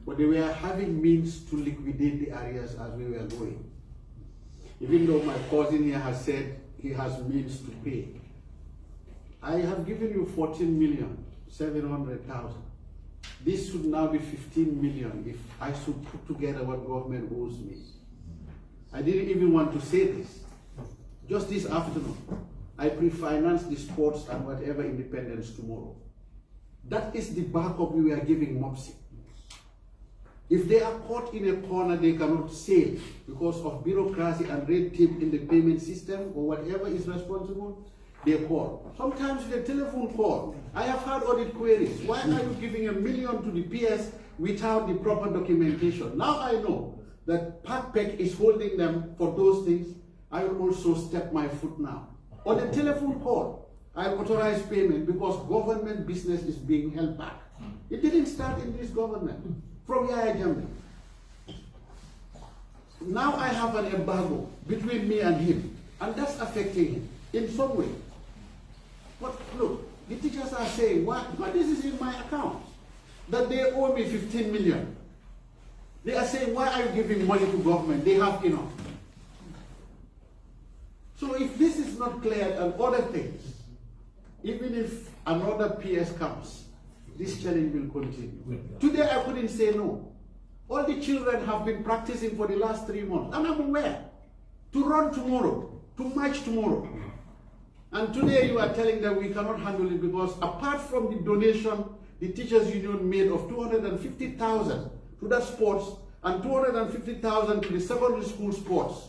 but they were having means to liquidate the arrears as we were going. Even though my cousin here has said he has means to pay. I have given you 14,700,000. This should now be 15 million if I should put together what government owes me. I didn't even want to say this. Just this afternoon, I pre-finance the sports and whatever independence tomorrow. That is the backup we were giving MOPSI. If they are caught in a corner, they cannot sail because of bureaucracy and red tape in the payment system or whatever is responsible, they call. Sometimes the telephone call. I have had audit queries. Why are you giving $1 million to the PS without the proper documentation? Now I know that PACPEC is holding them for those things. I will also step my foot now. On the telephone call, I authorize payment because government business is being held back. It didn't start in this government. From Yaya Jammeh. Now I have an embargo between me and him, and that's affecting him in some way. But look, the teachers are saying, what this is in my account? That they owe me 15 million. They are saying, why are you giving money to government? They have enough. So if this is not cleared and other things, even if another PS comes, this challenge will continue. Today I couldn't say no. All the children have been practicing for the last 3 months, and I'm aware to run tomorrow, to march tomorrow. And today you are telling them we cannot handle it because apart from the donation the teachers union made of 250,000 to the sports and 250,000 to the secondary school sports,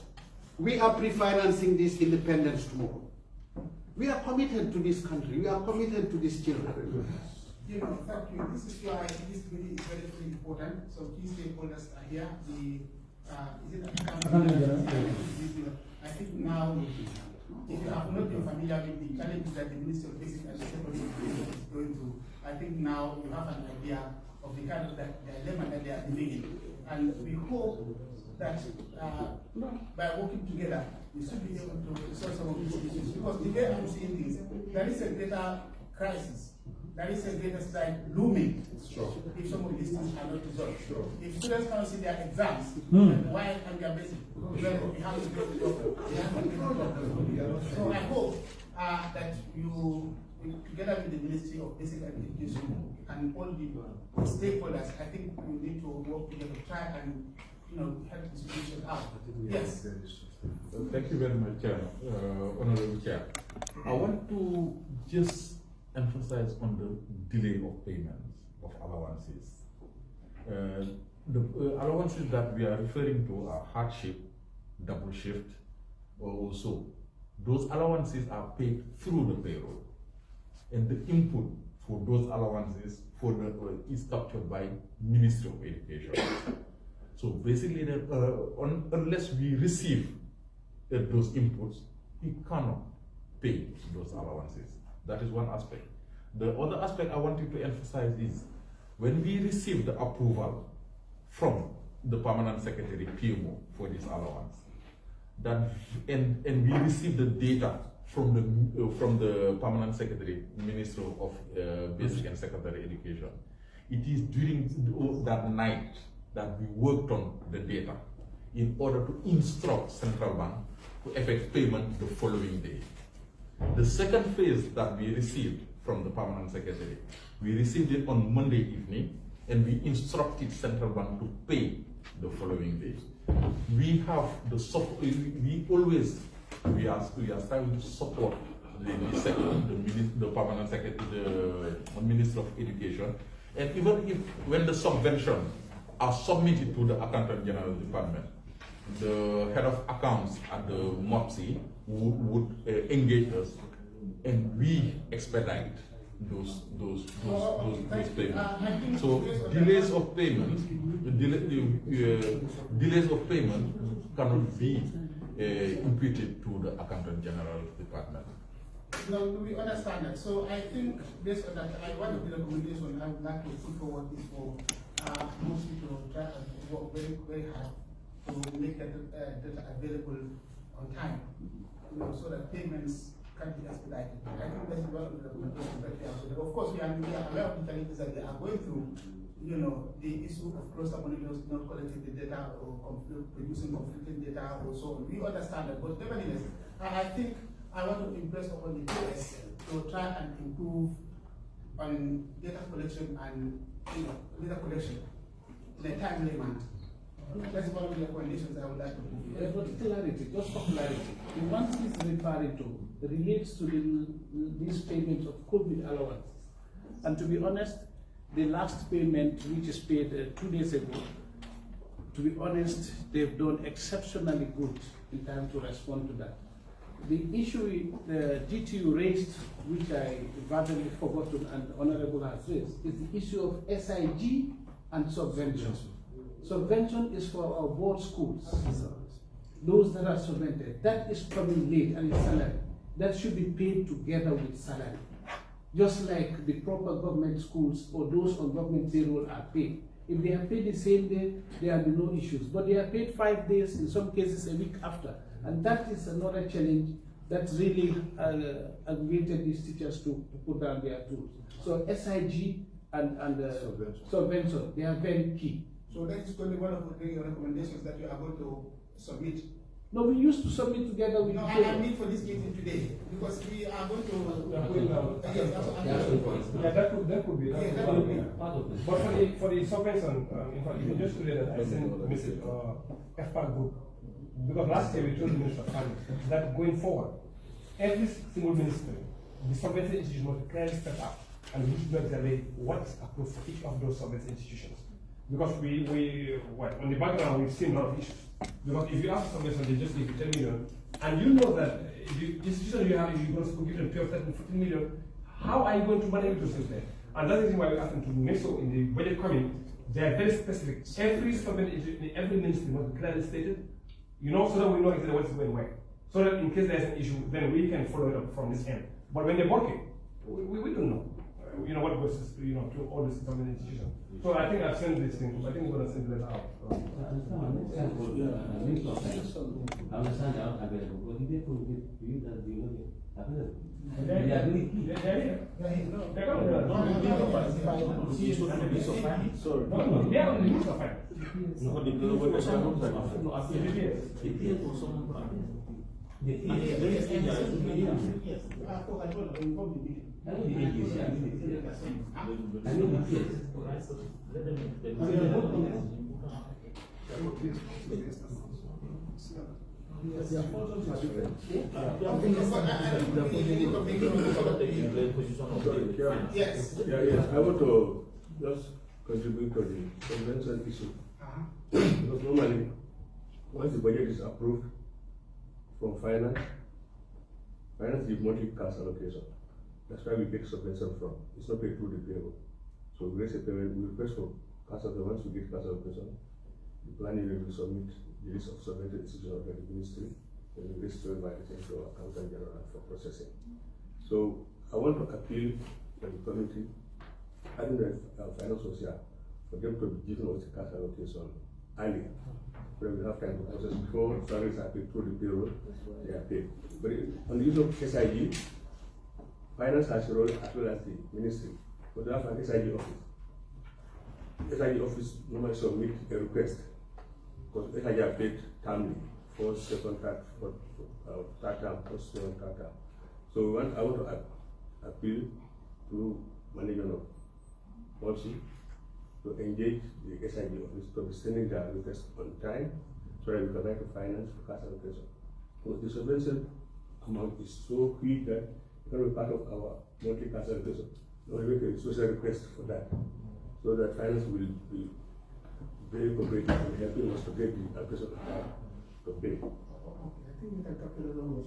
we are pre-financing this independence tomorrow. We are committed to this country. We are committed to these children. You know, thank you. This is why this meeting is very, very important. So key stakeholders are here. I think now, if you have not been familiar with the challenges that the Ministry of Basic and Secondary Education is going through, I think now you have an idea of the kind of dilemma that they are living in. And we hope that by working together, we should be able to solve some of these issues. Because the way I'm seeing things, there is a greater crisis. There is a greater strike looming if some of these things are not resolved. If students can't see their exams, why can they are basic? Well, we have to get the problem. So I hope that you, together with the Ministry of Basic Education and all the stakeholders, I think we need to work together to try and help the situation out. Yes. Thank you very much, Honorable Chair. I want to just emphasize on the delay of payments of allowances. The allowances that we are referring to are hardship, double shift, or also those allowances are paid through the payroll, and the input for those allowances is captured by Ministry of Education. So basically, unless we receive those inputs, we cannot pay those allowances. That is one aspect. The other aspect I wanted to emphasize is when we receive the approval from the Permanent Secretary PMO for this allowance, and we receive the data from the Permanent Secretary, Minister of Basic and Secondary Education. It is during that night that we worked on the data in order to instruct Central Bank to effect payment the following day. The second phase that we received from the Permanent Secretary, we received it on Monday evening, and we instructed Central Bank to pay the following day. We have the support. We are trying to support the Permanent Secretary, the Minister of Education, and even if when the subventions are submitted to the Accountant General Department, the head of accounts at the MOPSI would engage us, and we expedite those payments. So delays of payment, delays of payment cannot be imputed to the Accountant General Department. No, we understand that. So I think based on that, one of the recommendations I would like to put forward is for most people to try and work very, very hard to make that data available on time, so that payments can be expedited. I think that's one of the recommendations that we have. Of course, we are aware of the challenges that they are going through. The issue of cluster monitors not collecting the data or producing conflicting data or so on. We understand that, but nevertheless, I think I want to impress upon the PS to try and improve on data collection and data collection in a timely manner. That's one of the recommendations I would like to do. But clarity, just for clarity, the ones he's referring to relates to these payments of COVID allowances. And to be honest, the last payment, which is paid 2 days ago, to be honest, they've done exceptionally good in time to respond to that. The issue the GTU raised, which I verbally forgotten and Honorable has raised, is the issue of SIG and subvention. Subvention is for our board schools, those that are subvented. That is coming late and it's salary. That should be paid together with salary. Just like the proper government schools or those on government payroll are paid. If they are paid the same day, there will be no issues. But they are paid 5 days, in some cases a week after. And that is another challenge that really aggravated these teachers to put down their tools. So SIG and subvention, they are very key. So that is going to be one of the recommendations that you are going to submit. No, we used to submit together with. No, I need for this meeting today because we are going to. That could be part of it. But for the subvention, in fact, you just today that I sent a message FPAC group, because last year we told the Minister of Finance that going forward, every single ministry, the subvention institution must clearly step up and we should know exactly what is approved for each of those subvention institutions. Because on the background we've seen a lot of issues. Because if you ask subvention, they just give you 10 million, and you know that the institution you have, if you're going to give them 12, 13, 14 million, how are you going to manage those things there? And that's the reason why we asked them to make so in the budget coming, they are very specific. Every subvention in every ministry must be clearly stated, you know, so that we know exactly what's going where. So that in case there's an issue, then we can follow it up from this end. But when they're working, we don't know. You know what goes, to all these government institutions. So I think I've sent this thing. I think we're gonna send it out. I understand they are available, but if they could give you that, you know, available. They are really key. They are on the list of finance. No, the global was Yes. I want to just contribute to the convention issue. Because normally, once the budget is approved from finance is monthly cash allocation. That's why we get subvention from. It's not paid through the payroll. So we raise a payment, we request for cash allocation. Once we get cash allocation, the planning will submit the list of subvented institutions of the ministry, and we distribute by the to our accountant general for processing. So I want to appeal to the committee, I think that finance was here, for them to be given us the cash allocation earlier. Where we have time to process before salaries are paid through the payroll, they are paid. But on the issue of SIG, finance has a role as well as the ministry. But they have an SIG office. SIG office normally submit a request because SIG are paid timely, first, second, third term, first, second, third term. So I want to appeal to management of policy to engage the SIG office to be sending their request on time so that we can write to finance for cash allocation. Because the subvention amount is so huge that it can be part of our monthly cash allocation. So we make a social request for that, so that finance will be very cooperative and helping us to get the allocation of time to pay. I think we can calculate on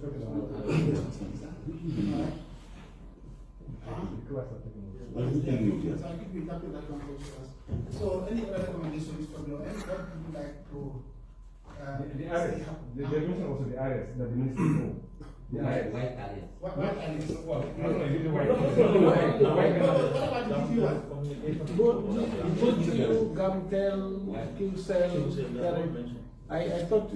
So any other recommendations from your end? What would you like to the areas, the mention also the areas that the ministry know. The areas. White areas. What areas? Well, no, you do white. I thought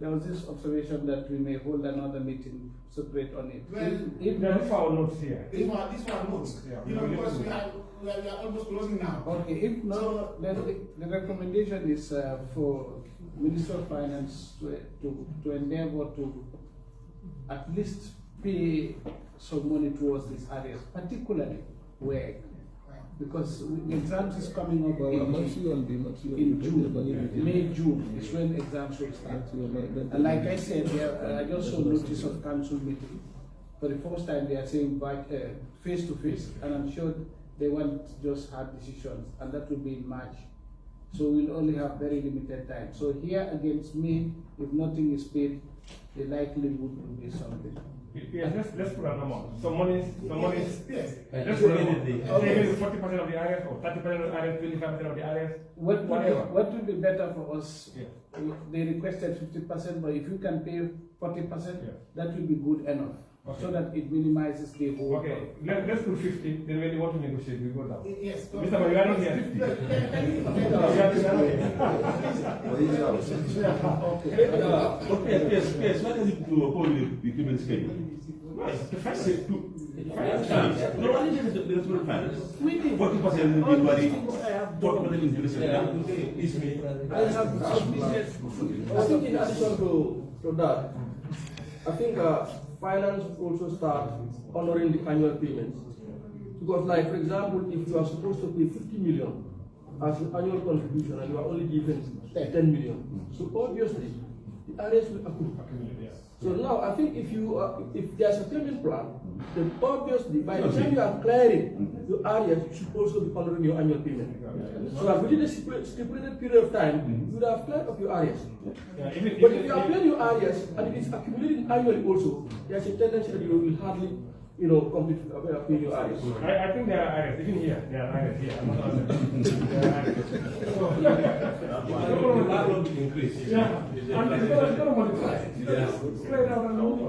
there was this observation that we may hold another meeting separate on it. Well, if there is our notes here. This one notes. Yeah. You know, because we are almost closing now. Okay, if not, then the recommendation is for Minister of Finance to endeavor to at least pay some money towards these areas, particularly where, because exams is coming up in June, May, June is when exams will start. And like I said, I just saw notice of council meeting. For the first time, they are saying face to face, and I'm sure they want just hard decisions, and that will be in March. So we'll only have very limited time. So here against me, if nothing is paid, the likelihood will be something. Yes, let's put a number. Some money, Yes. let's put a number. 40% of the areas, or 30% of the areas, 25% of the areas, whatever. What would be better for us? Yeah. They requested 50%, but if you can pay 40%, that will be good enough. Okay. So that it minimizes the whole. Okay, let's put 50, then when you want to negotiate, we go down. Yes. Mr. But you are not here. Yes, what does it do upon the payment schedule? The first is to no, I think the responsible finance. 40% in January, 40% in December. Is me. I think in addition to that, I think finance also start honoring the annual payments. Because like, for example, if you are supposed to pay 50 million as an annual contribution and you are only given 10 million, so obviously the areas will accumulate. So now I think if there's a payment plan, then obviously by the time you are clearing your areas, you should also be honoring your annual payment. So that within a stipulated period of time, you would have cleared up your areas. But if you are clearing your areas and it is accumulating annually also, there's a tendency that you will hardly complete paying your areas. I think there are areas, even here, there are areas here. I'm not there are areas. The increase. Yeah, and it's going to multiply. Spread out and over.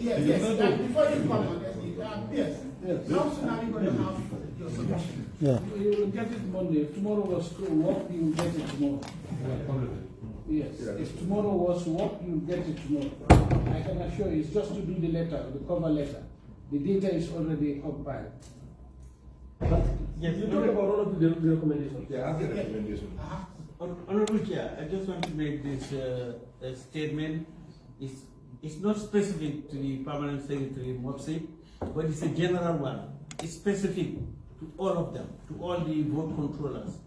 Yes. Before you come on, yes. How soon are you going to have your submission? You will get it Monday. If tomorrow was work, you will get it tomorrow. Yes. If tomorrow was work, you will get it tomorrow. I can assure you, it's just to do the letter, the cover letter. The data is already compiled. Yes, you talk about all of the recommendations. Yeah, the recommendation. Honorable Chair, I just want to make this statement. It's not specific to the Permanent Secretary MOPSI, but it's a general one. It's specific to all of them, to all the vote controllers.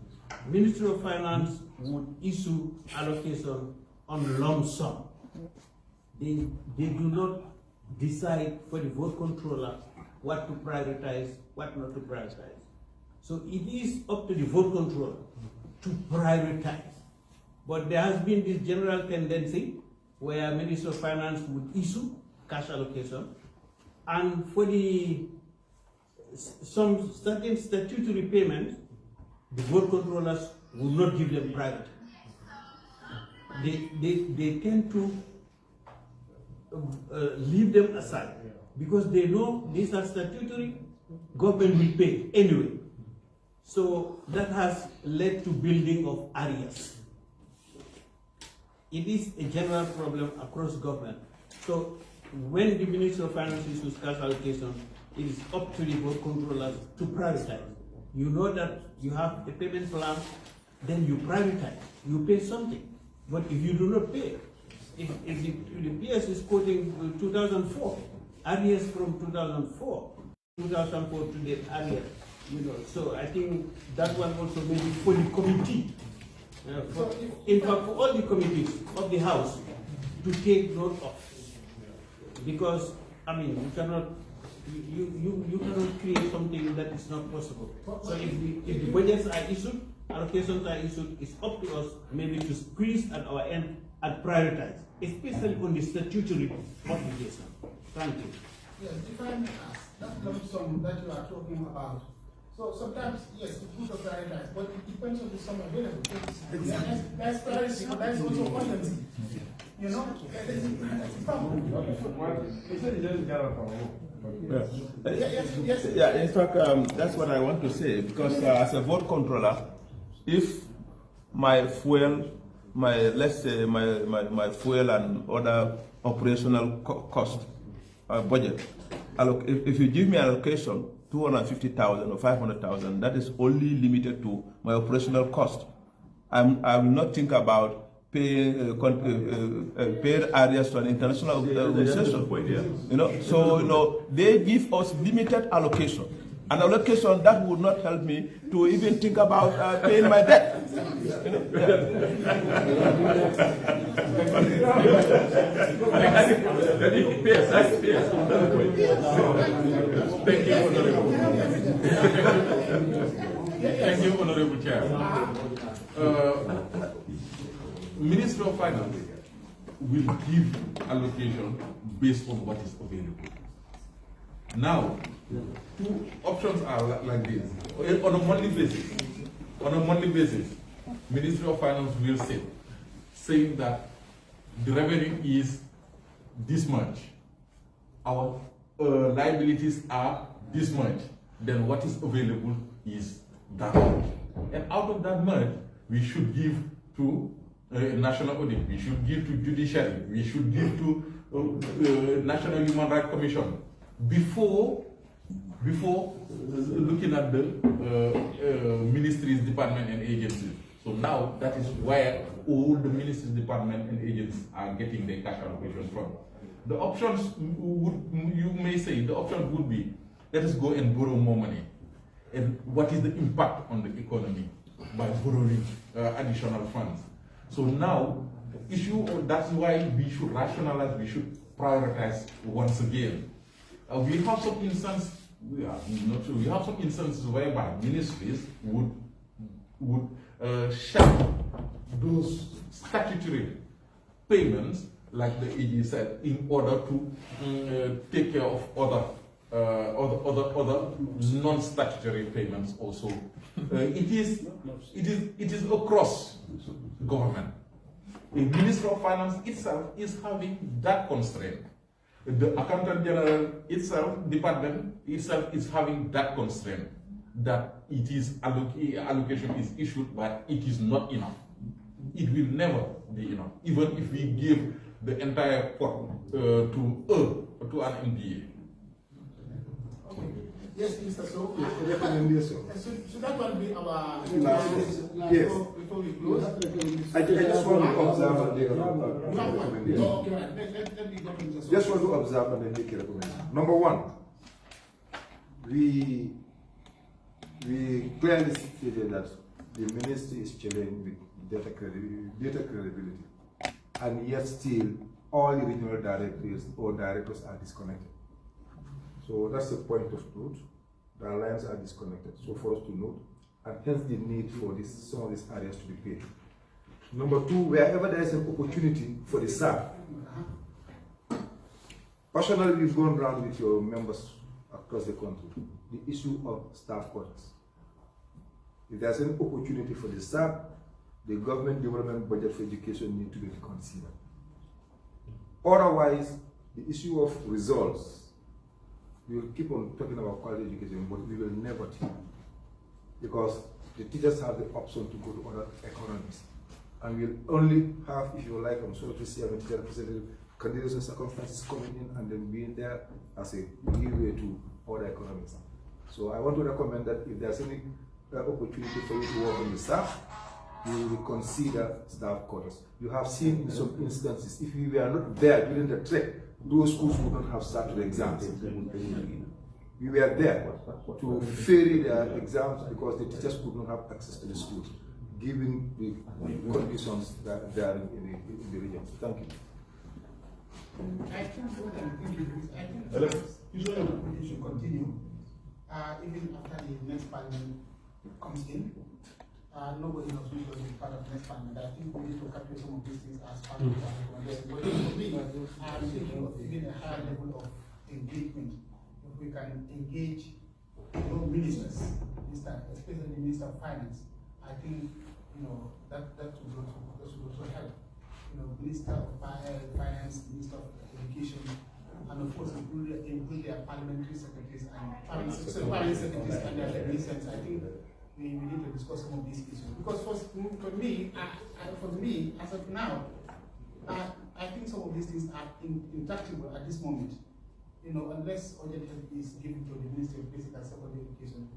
Ministry of Finance would issue allocation on lump sum. They do not decide for the vote controller what to prioritize, what not to prioritize. So it is up to the vote controller to prioritize. But there has been this general tendency where Minister of Finance would issue cash allocation, and for some certain statutory payments, the vote controllers will not give them priority. They tend to leave them aside because they know these are statutory, government will pay anyway. So that has led to building of areas. It is a general problem across government. So when the Minister of Finance issues cash allocation, it is up to the vote controllers to prioritize. You know that you have a payment plan, then you prioritize. You pay something. But if you do not pay, if the PS is quoting 2004, areas from 2004 to the areas, so I think that one also may be for the committee. In fact, for all the committees of the House to take note of, because I mean you cannot create something that is not possible. So if the budgets are issued, allocations are issued, it's up to us maybe to squeeze at our end and prioritize, especially on the statutory obligation. Thank you. Yes, if I may ask, that lump sum that you are talking about. So sometimes, yes, it's good to prioritize, but it depends on the sum available. That's priority, but that's also urgency. You know? Yeah, in fact, that's what I want to say, because as a vote controller, if my fuel, let's say my fuel and other operational cost budget, if you give me allocation 250,000 or 500,000, that is only limited to my operational cost. I will not think about paying areas to an international organization. So they give us limited allocation. An allocation that would not help me to even think about paying my debt. Thank you, Honorable Chair. Ministry of Finance will give allocation based on what is available. Now, two options are like this. On a monthly basis, Ministry of Finance will say, saying that the revenue is this much, our liabilities are this much, then what is available is that much. And out of that much, we should give to National Audit, we should give to Judiciary, we should give to National Human Rights Commission before looking at the ministries, department, and agencies. So now that is where all the ministries, department, and agencies are getting their cash allocation from. The options would, you may say, the option would be, let us go and borrow more money. And what is the impact on the economy by borrowing additional funds? So now, that's why we should rationalize, we should prioritize once again. We have some instances, we have some instances whereby ministries would share those statutory payments, like the AG said, in order to take care of other non-statutory payments also. It is across government. The Ministry of Finance itself is having that constraint. The Accountant General itself, department itself, is having that constraint, that it is allocation is issued, but it is not enough. It will never be enough, even if we give the entire pot to an MDA. Yes, Mr. So, recommendation. Should that one be our Yes. before we close? I just want to observe and make a recommendation. Let me go to Mr. Just want to observe and then make a recommendation. Number one, we clearly stated that the ministry is challenged with data credibility, and yet still all the regional directors or directors are disconnected. So that's the point of note. The alliance are disconnected. So for us to note, and hence the need for some of these areas to be paid. Number two, wherever there is an opportunity for the staff, personally we've gone around with your members across the country, the issue of staff quarters. If there's an opportunity for the staff, the government development budget for education needs to be considered. Otherwise, the issue of results, we will keep on talking about quality education, but we will never teach, because the teachers have the option to go to other economies, and we'll only have, if you like, I'm sorry to say, I'm a teacher representative, conditions and circumstances coming in and then being there as a leeway to other economies. So I want to recommend that if there's any opportunity for you to work on the staff, you will consider staff quarters. You have seen in some instances, if we were not there during the trek, those schools would not have started exams. We were there to ferry their exams because the teachers could not have access to the schools, given the conditions that they are in the region. Thank you. I think what I'm thinking is, I think usually we should continue, even after the next parliament comes in. Nobody knows who's going to be part of the next parliament. I think we need to capture some of these things as part of the recommendation. But for me, I'm thinking of even a higher level of engagement. If we can engage ministers, especially the Minister of Finance, I think that would also help. Minister of Finance, Minister of Education, and of course include their parliamentary secretaries and parliamentary secretaries and their ministers. I think we need to discuss some of these issues, because for me, as of now, I think some of these things are intractable at this moment. Unless urgent help is given to the Ministry of Basic and Secondary Education,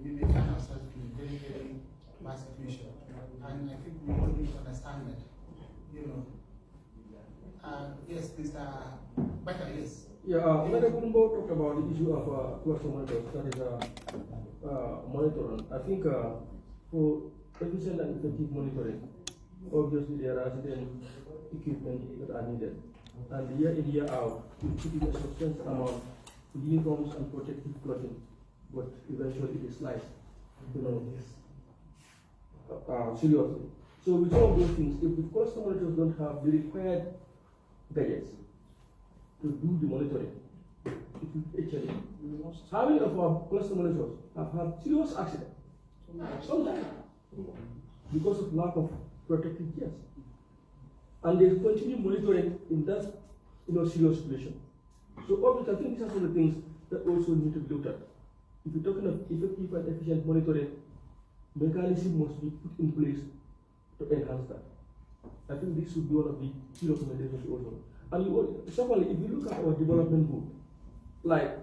we may find ourselves in a very, very bad situation. And I think we all need to understand that. Yes, Mr. Bata, yes. Yeah, Madam Kumbo talked about the issue of cluster monitors, that is monitoring. I think for efficient and effective monitoring, obviously there are certain equipment that are needed. And year in, year out, we put in a substantial amount of uniforms and protective clothing, but eventually it is sliced. seriously. So with all of those things, if the cluster monitors don't have the required gadgets to do the monitoring, it will actually. How many of our cluster monitors have had serious accidents? Sometimes. Because of lack of protective gears. And they continue monitoring in that serious situation. So obviously, I think these are some of the things that also need to be looked at. If you're talking of effective and efficient monitoring, mechanism must be put in place to enhance that. I think this should be one of the key recommendations also. And secondly, if you look at our development book, like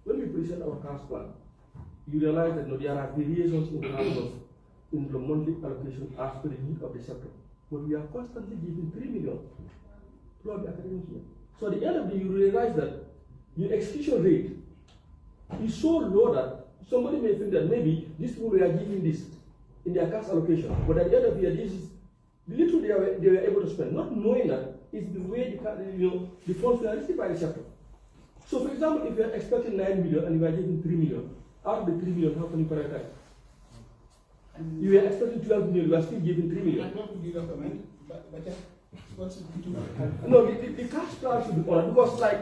when we present our CAS plan, you realize that there are variations in terms of in the monthly allocation as per the need of the sector. But we are constantly giving 3 million throughout the academic year. So at the end of the year, you realize that the execution rate is so low that somebody may think that maybe these people were giving this in their cash allocation, but at the end of the year, this is the little they were able to spend, not knowing that it's the way the funds were received by the sector. So, for example, if you are expecting 9 million and you are giving 3 million, out of the 3 million, how can you prioritize? You were expecting 12 million, you are still giving 3 million. No, the cash plan should be honored because, like,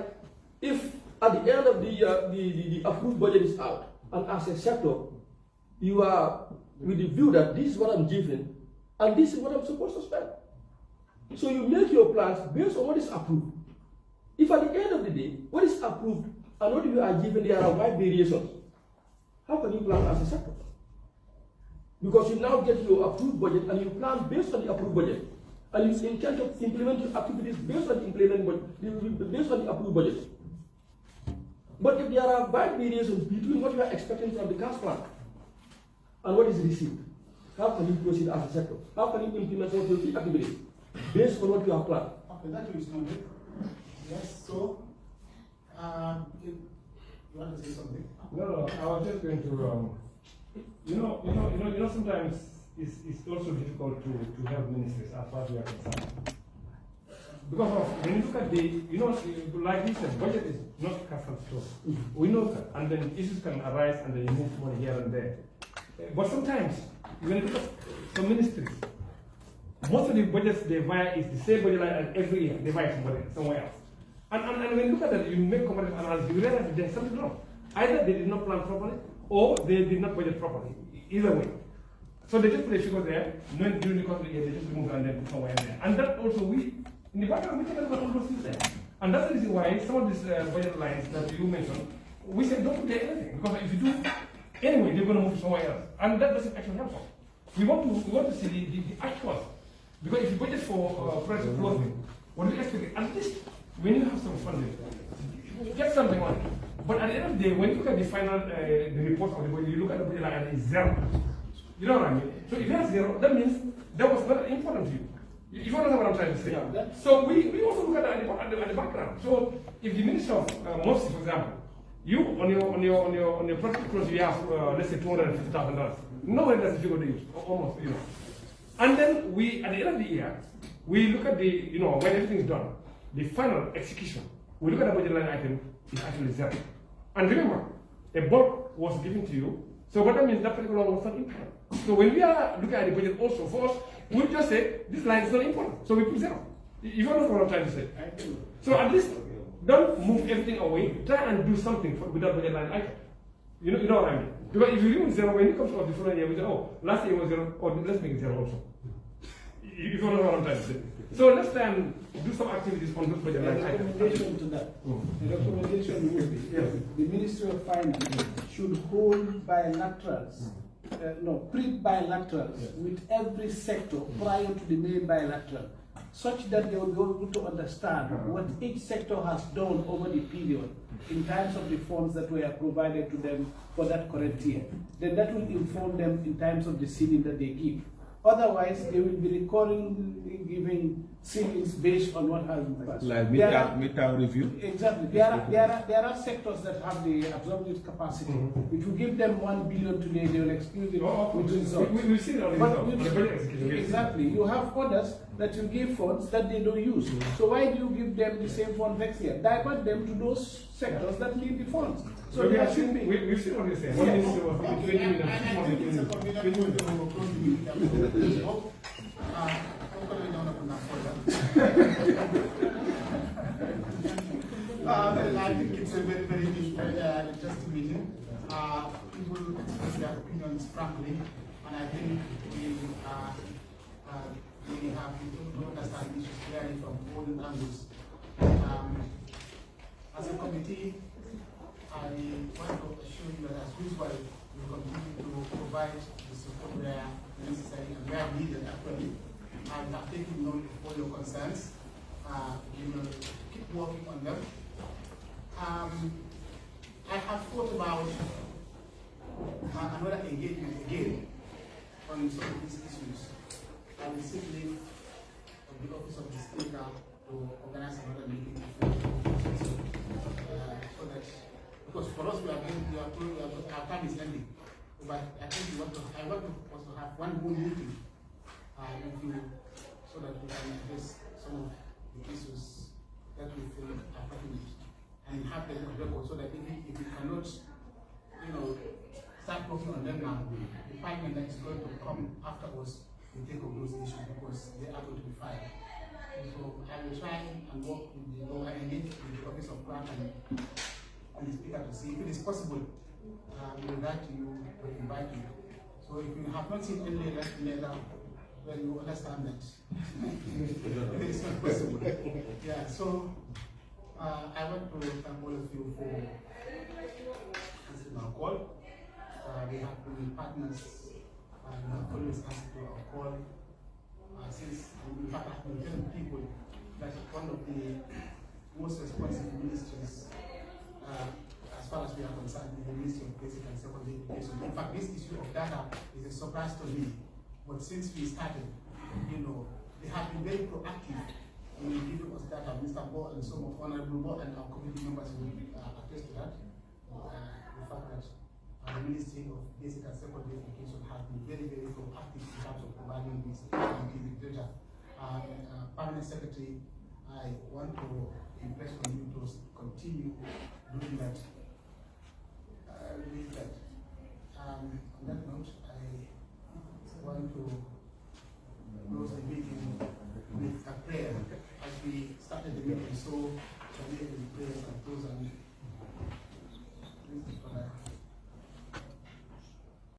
if at the end of the year the approved budget is out, and as a sector, you are with the view that this is what I'm giving, and this is what I'm supposed to spend. So you make your plans based on what is approved. If at the end of the day, what is approved and what you are given, there are wide variations, how can you plan as a sector? Because you now get your approved budget and you plan based on the approved budget. And you intend to implement your activities based on the approved budget. But if there are wide variations between what you are expecting from the cash plan and what is received, how can you proceed as a sector? How can you implement some of your activities based on what you have planned? Okay, that is not it. Yes, so, you want to say something? No, I was just going to, sometimes it's also difficult to help ministries as far as we are concerned. Because when you look at like you said, budget is not cast and store. We know that, and then issues can arise and then you move money here and there. But sometimes, when you look at some ministries, most of the budgets they buy is the same budget line, and every year they buy somewhere else. And when you look at that, you make comparative analysis, you realize that there's something wrong. Either they did not plan properly, or they did not budget properly. Either way. So they just put a figure there, knowing during the course of the year, they just remove and then put somewhere in there. And that also in the background, we take a look at all those things there. And that's the reason why some of these budget lines that you mentioned, we said don't put there anything. Because if you do, anyway, they're going to move somewhere else. And that doesn't actually help us. We want to see the actuals. Because if you budget for price of clothing, what do you expect? At least when you have some funding, get something on it. But at the end of the day, when you look at the final the report of the budget, you look at the budget line and it's zero. You know what I mean? So if that's zero, that means that was not important to you. You understand what I'm trying to say? Yeah, so we also look at the background. So if the Minister of Moses, for example, you on your project close you have let's say $250,000. Nobody does the figure they use, almost, And then we at the end of the year, we look at the when everything is done, the final execution. We look at the budget line item is actually zero. And remember, a bulk was given to you. So what that means, that particular one was not important. So when we are looking at the budget also, for us, we just say, this line is not important. So we put zero. You understand what I'm trying to say? So at least, don't move everything away. Try and do something with that budget line item. You know what I mean? Because if you remove zero, when it comes to the following year, we say, oh, last year was zero, or let's make it zero also. You know what I'm trying to say? So let's do some activities on this budget line item. Recommendation to that. The recommendation would be, the Ministry of Finance should hold bilaterals, pre-bilaterals with every sector prior to the main bilateral, such that they will be able to understand what each sector has done over the period in terms of the funds that were provided to them for that current year. Then that will inform them in terms of the seeding that they give. Otherwise, they will be recurring giving ceilings based on what has been passed. Like midterm review? Exactly. There are sectors that have the absorptive capacity. If you give them 1 billion today, they will excuse it with results. We've seen all Exactly. You have others that you give funds that they don't use. So why do you give them the same fund next year? Divert them to those sectors that need the funds. So we there have should seen, be. we've seen what you're saying. I think it's a very, very interesting meeting. People express their opinions frankly, and I think we have to understand issues clearly from all angles. As a committee, I want to assure you that as usual, we continue to provide the support where necessary and where needed actually. I have taken note of all your concerns. We will keep working on them. I have thought about another engagement again on some of these issues. I will seek leave of the Office of the Speaker to organize another meeting so that, because for us our time is ending. But I think I want to also have one more meeting with you so that we can address some of the issues that we feel are pertinent and have the record so that if we cannot, start working on them now, the department that is going to come after us will take up those issues because they are going to be filed. So I will try and work with the law and engage with the Office of Clerk and the Speaker to see if it is possible. We will write to you to invite you. So if you have not seen any letter, then you understand that it is not possible. Yeah, so I want to thank all of you for answering our call. We have been partners and have always answered to our call. Since, in fact, I've been telling people that one of the most responsive ministries, as far as we are concerned, is the Ministry of Basic and Secondary Education. In fact, this issue of data is a surprise to me. But since we started, they have been very proactive in giving us data. Mr. Bo and some of Honorable Bo and our committee members will attest to that. The fact that the Ministry of Basic and Secondary Education has been very, very proactive in terms of providing this data. Permanent Secretary, I want to impress on you to continue doing that. On that note, I want to close the meeting with a prayer. As we started the meeting, so shall we end the prayers and close and